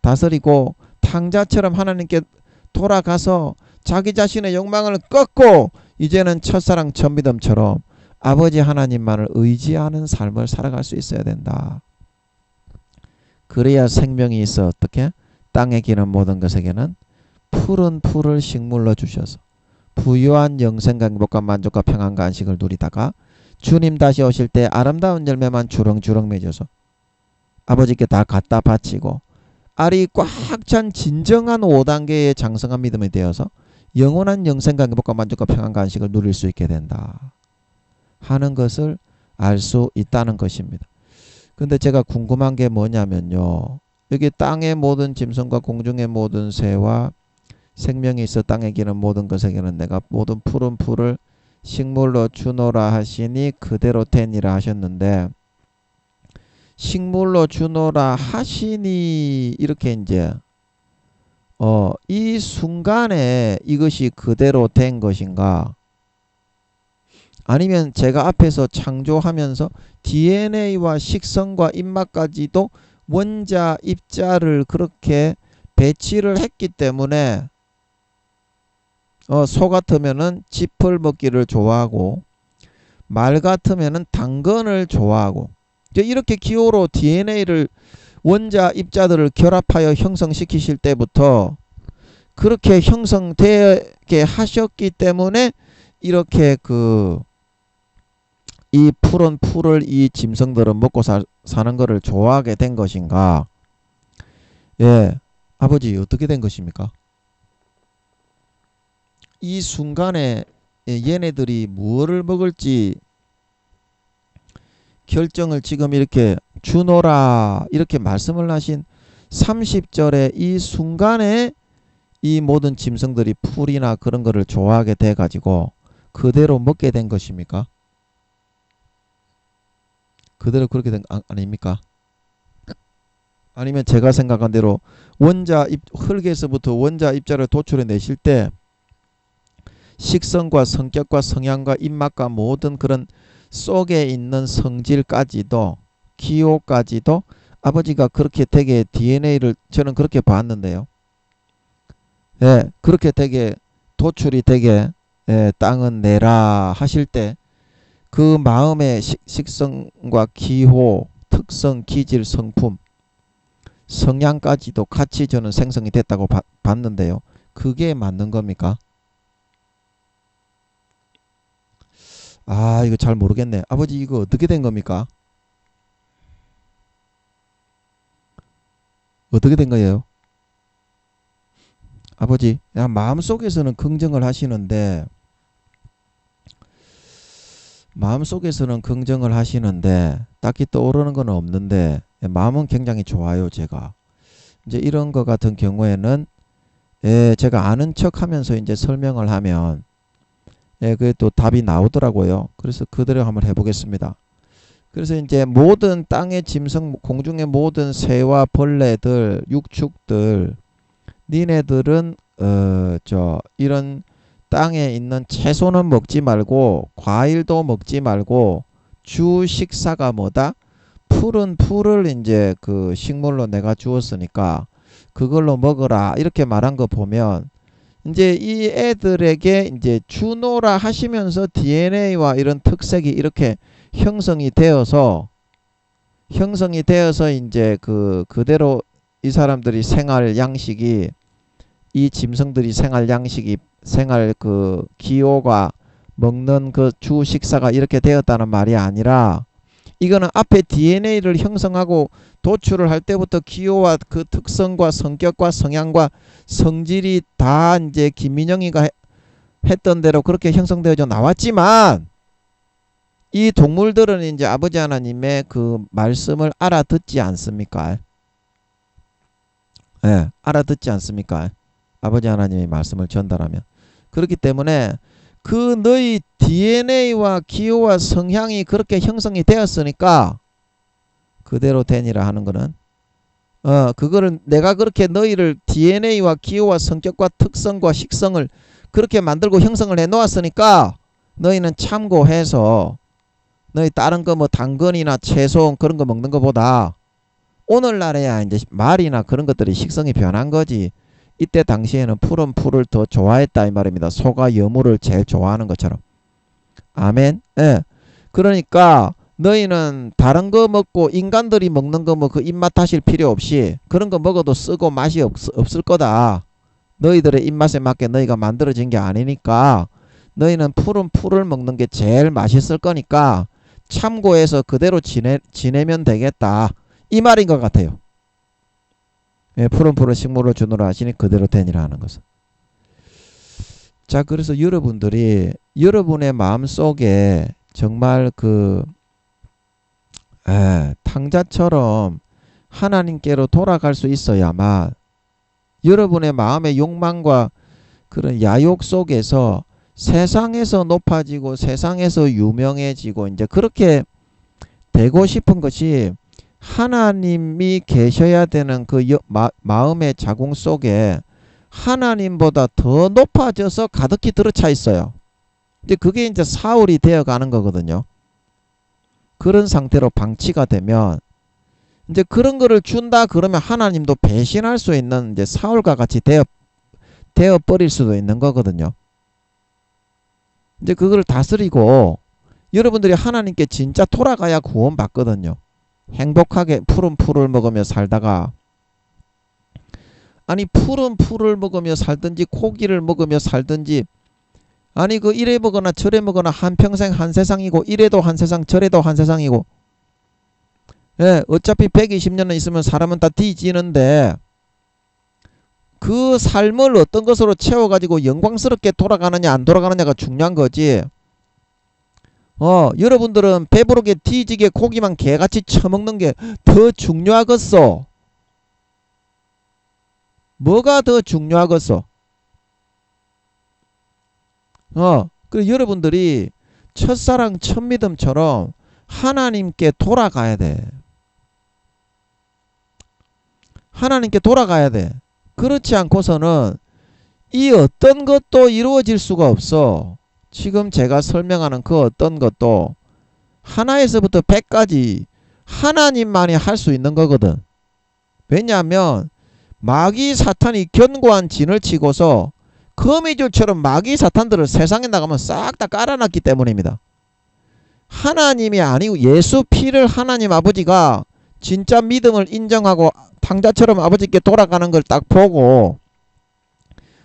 다스리고 탕자처럼 하나님께 돌아가서 자기 자신의 욕망을 꺾고 이제는 첫사랑 첫믿음처럼 아버지 하나님만을 의지하는 삶을 살아갈 수 있어야 된다. 그래야 생명이 있어 어떻게? 땅에 기는 모든 것에게는 푸른 풀을 식물로 주셔서 부유한 영생과 행복과 만족과 평안과 안식을 누리다가 주님 다시 오실 때 아름다운 열매만 주렁주렁 맺어서 아버지께 다 갖다 바치고 알이 꽉 찬 진정한 5단계의 장성한 믿음이 되어서 영원한 영생과 행복과 만족과 평안과 안식을 누릴 수 있게 된다 하는 것을 알 수 있다는 것입니다. 근데 제가 궁금한 게 뭐냐면요. 여기 땅의 모든 짐승과 공중의 모든 새와 생명이 있어 땅에 기는 모든 것에게는 내가 모든 푸른 풀을 식물로 주노라 하시니 그대로 되니라 하셨는데 식물로 주노라 하시니 이렇게 이제 이 순간에 이것이 그대로 된 것인가 아니면 제가 앞에서 창조하면서 DNA와 식성과 입맛까지도 원자 입자를 그렇게 배치를 했기 때문에 소 같으면은 짚을 먹기를 좋아하고 말 같으면은 당근을 좋아하고 이렇게 기호로 DNA를 원자 입자들을 결합하여 형성시키실 때부터 그렇게 형성되게 하셨기 때문에 이렇게 이 푸른 풀을 이 짐승들은 먹고 사는 것을 좋아하게 된 것인가? 예, 아버지 어떻게 된 것입니까? 이 순간에 얘네들이 무엇을 먹을지 결정을 지금 이렇게 주노라 이렇게 말씀을 하신 30절에 이 순간에 이 모든 짐승들이 풀이나 그런 거를 좋아하게 돼 가지고 그대로 먹게 된 것입니까? 그대로 그렇게 된 아닙니까? 아니면 제가 생각한 대로 흙에서부터 원자 입자를 도출해 내실 때 식성과 성격과 성향과 입맛과 모든 그런 속에 있는 성질까지도 기호까지도 아버지가 그렇게 되게 DNA를 저는 그렇게 봤는데요. 예, 그렇게 되게 도출이 되게 땅은 내라 하실 때 그 마음의 식성과 기호, 특성, 기질, 성품, 성향까지도 같이 저는 생성이 됐다고 봤는데요. 그게 맞는 겁니까? 아, 이거 잘 모르겠네. 아버지 이거 어떻게 된 겁니까? 어떻게 된 거예요? 아버지, 마음속에서는 긍정을 하시는데 딱히 떠오르는 건 없는데 마음은 굉장히 좋아요. 제가 이제 이런 거 같은 경우에는 제가 아는 척 하면서 이제 설명을 하면 그게 또 답이 나오더라고요. 그래서 그대로 한번 해보겠습니다. 그래서 이제 모든 땅의 짐승, 공중의 모든 새와 벌레들, 육축들, 니네들은 이런 땅에 있는 채소는 먹지 말고 과일도 먹지 말고 주 식사가 뭐다? 풀은 풀을 이제 그 식물로 내가 주었으니까 그걸로 먹어라 이렇게 말한 거 보면 이제 이 애들에게 이제 주노라 하시면서 DNA와 이런 특색이 이렇게 형성이 되어서 이제 그대로 이 사람들이 생활 양식이 이 짐승들이 생활 그 기호가 먹는 그 주 식사가 이렇게 되었다는 말이 아니라 이거는 앞에 DNA를 형성하고 도출을 할 때부터 기호와 그 특성과 성격과 성향과 성질이 다 이제 김민영이가 했던 대로 그렇게 형성되어져 나왔지만 이 동물들은 이제 아버지 하나님의 그 말씀을 알아듣지 않습니까? 예, 알아듣지 않습니까? 아버지 하나님의 말씀을 전달하면. 그렇기 때문에 그 너희 DNA와 기호와 성향이 그렇게 형성이 되었으니까 그대로 되니라 하는 거는 그거를 내가 그렇게 너희를 DNA와 기호와 성격과 특성과 식성을 그렇게 만들고 형성을 해 놓았으니까 너희는 참고해서 너희 다른 거 뭐 당근이나 채소 그런 거 먹는 것보다 오늘날에야 이제 말이나 그런 것들이 식성이 변한 거지. 이때 당시에는 푸른 풀을 더 좋아했다 이 말입니다. 소가 여물을 제일 좋아하는 것처럼. 아멘. 예. 그러니까 너희는 다른 거 먹고 인간들이 먹는 거 뭐 그 입맛 하실 필요 없이 그런 거 먹어도 쓰고 맛이 없을 거다. 너희들의 입맛에 맞게 너희가 만들어진 게 아니니까 너희는 푸른 풀을 먹는 게 제일 맛있을 거니까 참고해서 그대로 지내면 되겠다. 이 말인 것 같아요. 예, 푸른 풀은 식물을 주노라 하시니 그대로 되니라 하는 것은. 자, 그래서 여러분들이 여러분의 마음속에 정말 탕자처럼 하나님께로 돌아갈 수 있어야만 여러분의 마음의 욕망과 그런 야욕 속에서 세상에서 높아지고 세상에서 유명해지고 이제 그렇게 되고 싶은 것이 하나님이 계셔야 되는 그 마음의 자궁 속에 하나님보다 더 높아져서 가득히 들어차 있어요. 근데 그게 이제 사울이 되어 가는 거거든요. 그런 상태로 방치가 되면 이제 그런 거를 준다 그러면 하나님도 배신할 수 있는 이제 사울과 같이 되어 버릴 수도 있는 거거든요. 이제 그걸 다스리고 여러분들이 하나님께 진짜 돌아가야 구원받거든요. 행복하게 푸른 풀을 먹으며 살다가 아니 푸른 풀을 먹으며 살든지 고기를 먹으며 살든지 아니 그 이래 먹거나 저래 먹거나 한평생 한 세상이고 이래도 한 세상 저래도 한 세상이고 예, 어차피 120년은 있으면 사람은 다 뒤지는데 그 삶을 어떤 것으로 채워가지고 영광스럽게 돌아가느냐 안 돌아가느냐가 중요한 거지. 여러분들은 배부르게 뒤지게 고기만 개같이 처먹는 게 더 중요하겠어. 뭐가 더 중요하겠어? 그 여러분들이 첫사랑 첫믿음처럼 하나님께 돌아가야 돼. 하나님께 돌아가야 돼. 그렇지 않고서는 이 어떤 것도 이루어질 수가 없어. 지금 제가 설명하는 그 어떤 것도 하나에서부터 100까지 하나님만이 할 수 있는 거거든. 왜냐하면 마귀 사탄이 견고한 진을 치고서 거미줄처럼 마귀 사탄들을 세상에 나가면 싹 다 깔아놨기 때문입니다. 하나님이 아니고 예수 피를 하나님 아버지가 진짜 믿음을 인정하고 탕자처럼 아버지께 돌아가는 걸 딱 보고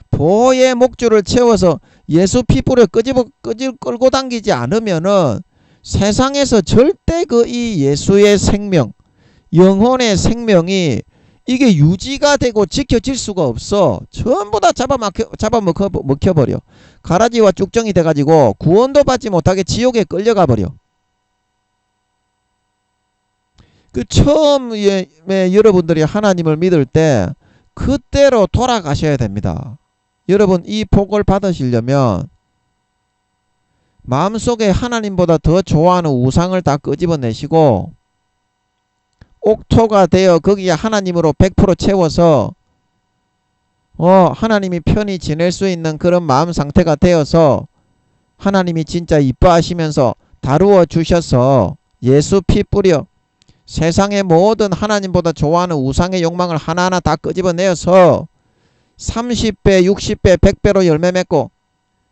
보호의 목줄을 채워서 예수 피 뿌려 끌고 당기지 않으면은 세상에서 절대 그 이 예수의 생명, 영혼의 생명이 이게 유지가 되고 지켜질 수가 없어. 전부 다 잡아먹혀버려. 가라지와 쭉정이 돼가지고 구원도 받지 못하게 지옥에 끌려가 버려. 그 처음에 여러분들이 하나님을 믿을 때 그때로 돌아가셔야 됩니다. 여러분 이 복을 받으시려면 마음속에 하나님보다 더 좋아하는 우상을 다 끄집어내시고 옥토가 되어 거기에 하나님으로 100% 채워서 하나님이 편히 지낼 수 있는 그런 마음 상태가 되어서 하나님이 진짜 이뻐하시면서 다루어 주셔서 예수 피 뿌려 세상의 모든 하나님보다 좋아하는 우상의 욕망을 하나하나 다 끄집어내어서 30배, 60배, 100배로 열매 맺고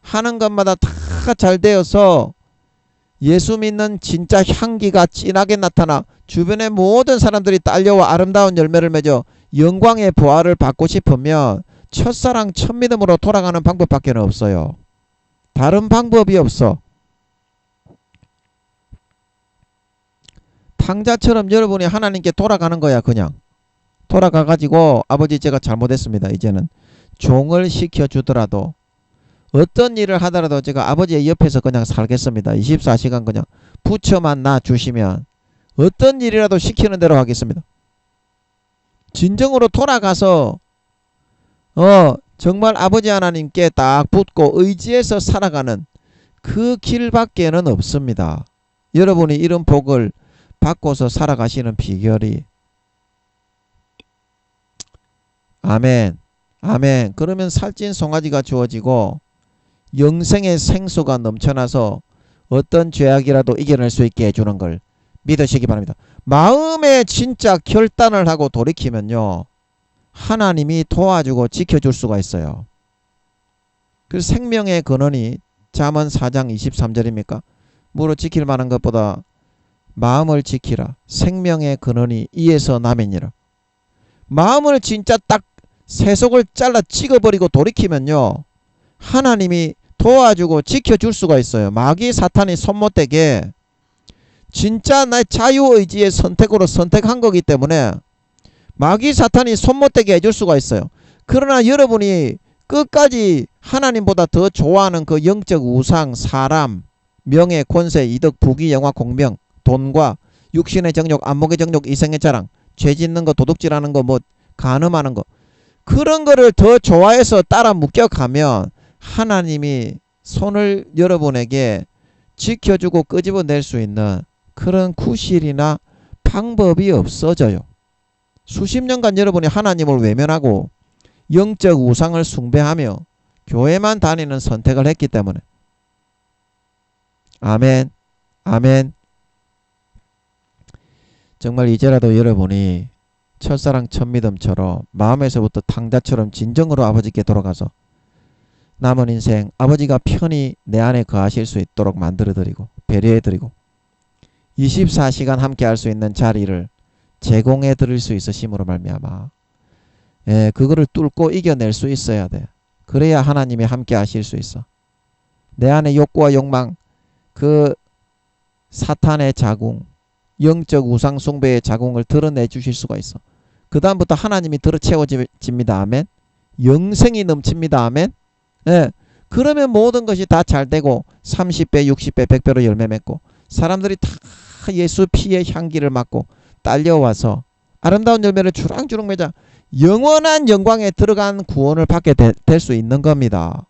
하는 것마다 다 잘 되어서 예수 믿는 진짜 향기가 진하게 나타나 주변의 모든 사람들이 딸려와 아름다운 열매를 맺어 영광의 부활을 받고 싶으면 첫사랑 첫믿음으로 돌아가는 방법밖에 없어요. 다른 방법이 없어. 탕자처럼 여러분이 하나님께 돌아가는 거야. 그냥 돌아가가지고 아버지 제가 잘못했습니다. 이제는 종을 시켜주더라도 어떤 일을 하더라도 제가 아버지의 옆에서 그냥 살겠습니다. 24시간 그냥 부처만 놔주시면 어떤 일이라도 시키는 대로 하겠습니다. 진정으로 돌아가서 정말 아버지 하나님께 딱 붙고 의지해서 살아가는 그 길밖에는 없습니다. 여러분이 이런 복을 받고서 살아가시는 비결이 아멘 아멘. 그러면 살찐 송아지가 주어지고 영생의 생수가 넘쳐나서 어떤 죄악이라도 이겨낼 수 있게 해주는 걸 믿으시기 바랍니다. 마음에 진짜 결단을 하고 돌이키면요 하나님이 도와주고 지켜줄 수가 있어요. 그 생명의 근원이 잠언 4장 23절입니까? 무릇 지킬 만한 것보다 마음을 지키라. 생명의 근원이 이에서 나매니라. 마음을 진짜 딱 세속을 잘라 찍어버리고 돌이키면요 하나님이 도와주고 지켜줄 수가 있어요. 마귀 사탄이 손 못대게 진짜 나의 자유의지의 선택으로 선택한 거기 때문에 마귀 사탄이 손 못대게 해줄 수가 있어요. 그러나 여러분이 끝까지 하나님보다 더 좋아하는 그 영적 우상, 사람, 명예, 권세, 이득, 부귀, 영화, 공명, 돈과 육신의 정욕, 안목의 정욕, 이생의 자랑, 죄 짓는 거, 도둑질하는 거, 뭐 간음하는 거 그런 거를 더 좋아해서 따라 묶여가면 하나님이 손을 여러분에게 지켜주고 끄집어낼 수 있는 그런 구실이나 방법이 없어져요. 수십 년간 여러분이 하나님을 외면하고 영적 우상을 숭배하며 교회만 다니는 선택을 했기 때문에 아멘 아멘. 정말 이제라도 여러분이 첫사랑 첫믿음처럼 마음에서부터 탕자처럼 진정으로 아버지께 돌아가서 남은 인생 아버지가 편히 내 안에 거하실 수 있도록 만들어드리고 배려해드리고 24시간 함께 할 수 있는 자리를 제공해드릴 수 있으심으로 말미암아 그거를 뚫고 이겨낼 수 있어야 돼. 그래야 하나님이 함께 하실 수 있어. 내 안에 욕구와 욕망 그 사탄의 자궁 영적 우상 숭배의 자궁을 드러내 주실 수가 있어. 그 다음부터 하나님이 들어채워집니다. 아멘. 영생이 넘칩니다. 아멘. 그러면 모든 것이 다 잘되고 30배 60배 100배로 열매 맺고 사람들이 다 예수 피의 향기를 맡고 딸려와서 아름다운 열매를 주렁주렁 맺어 영원한 영광에 들어간 구원을 받게 될 수 있는 겁니다.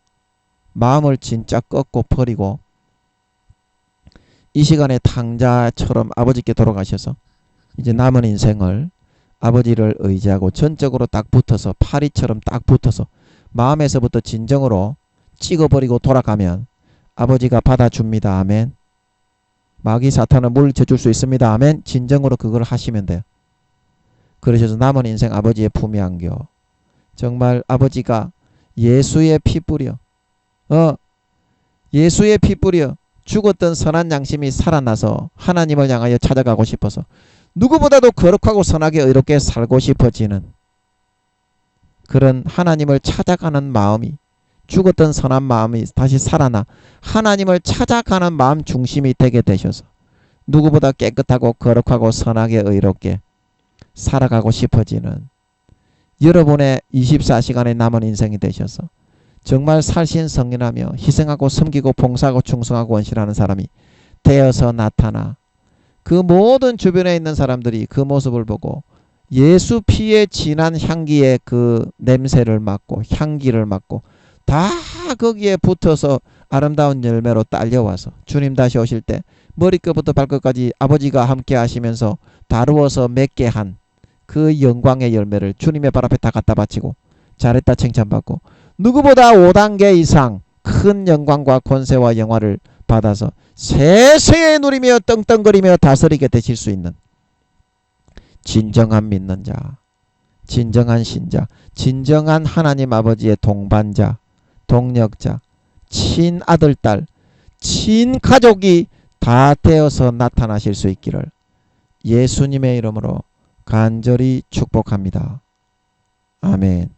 마음을 진짜 꺾고 버리고 이 시간에 탕자처럼 아버지께 돌아가셔서 이제 남은 인생을 아버지를 의지하고 전적으로 딱 붙어서 파리처럼 딱 붙어서 마음에서부터 진정으로 찍어버리고 돌아가면 아버지가 받아줍니다. 아멘. 마귀 사탄을 물리쳐줄 수 있습니다. 아멘. 진정으로 그걸 하시면 돼요. 그러셔서 남은 인생 아버지의 품에 안겨 정말 아버지가 예수의 피 뿌려 예수의 피 뿌려 죽었던 선한 양심이 살아나서 하나님을 향하여 찾아가고 싶어서 누구보다도 거룩하고 선하게 의롭게 살고 싶어지는 그런 하나님을 찾아가는 마음이 죽었던 선한 마음이 다시 살아나 하나님을 찾아가는 마음 중심이 되게 되셔서 누구보다 깨끗하고 거룩하고 선하게 의롭게 살아가고 싶어지는 여러분의 24시간의 남은 인생이 되셔서 정말 살신성인하며 희생하고 섬기고 봉사하고 충성하고 원신하는 사람이 되어서 나타나 그 모든 주변에 있는 사람들이 그 모습을 보고 예수 피의 진한 향기의 그 냄새를 맡고 향기를 맡고 다 거기에 붙어서 아름다운 열매로 딸려와서 주님 다시 오실 때 머리끝부터 발끝까지 아버지가 함께 하시면서 다루어서 맺게 한 그 영광의 열매를 주님의 발 앞에 다 갖다 바치고 잘했다 칭찬받고 누구보다 5단계 이상 큰 영광과 권세와 영화를 받아서 세세에 누리며 떵떵거리며 다스리게 되실 수 있는 진정한 믿는 자, 진정한 신자, 진정한 하나님 아버지의 동반자, 동력자, 친아들, 딸, 친가족이 다 되어서 나타나실 수 있기를 예수님의 이름으로 간절히 축복합니다. 아멘.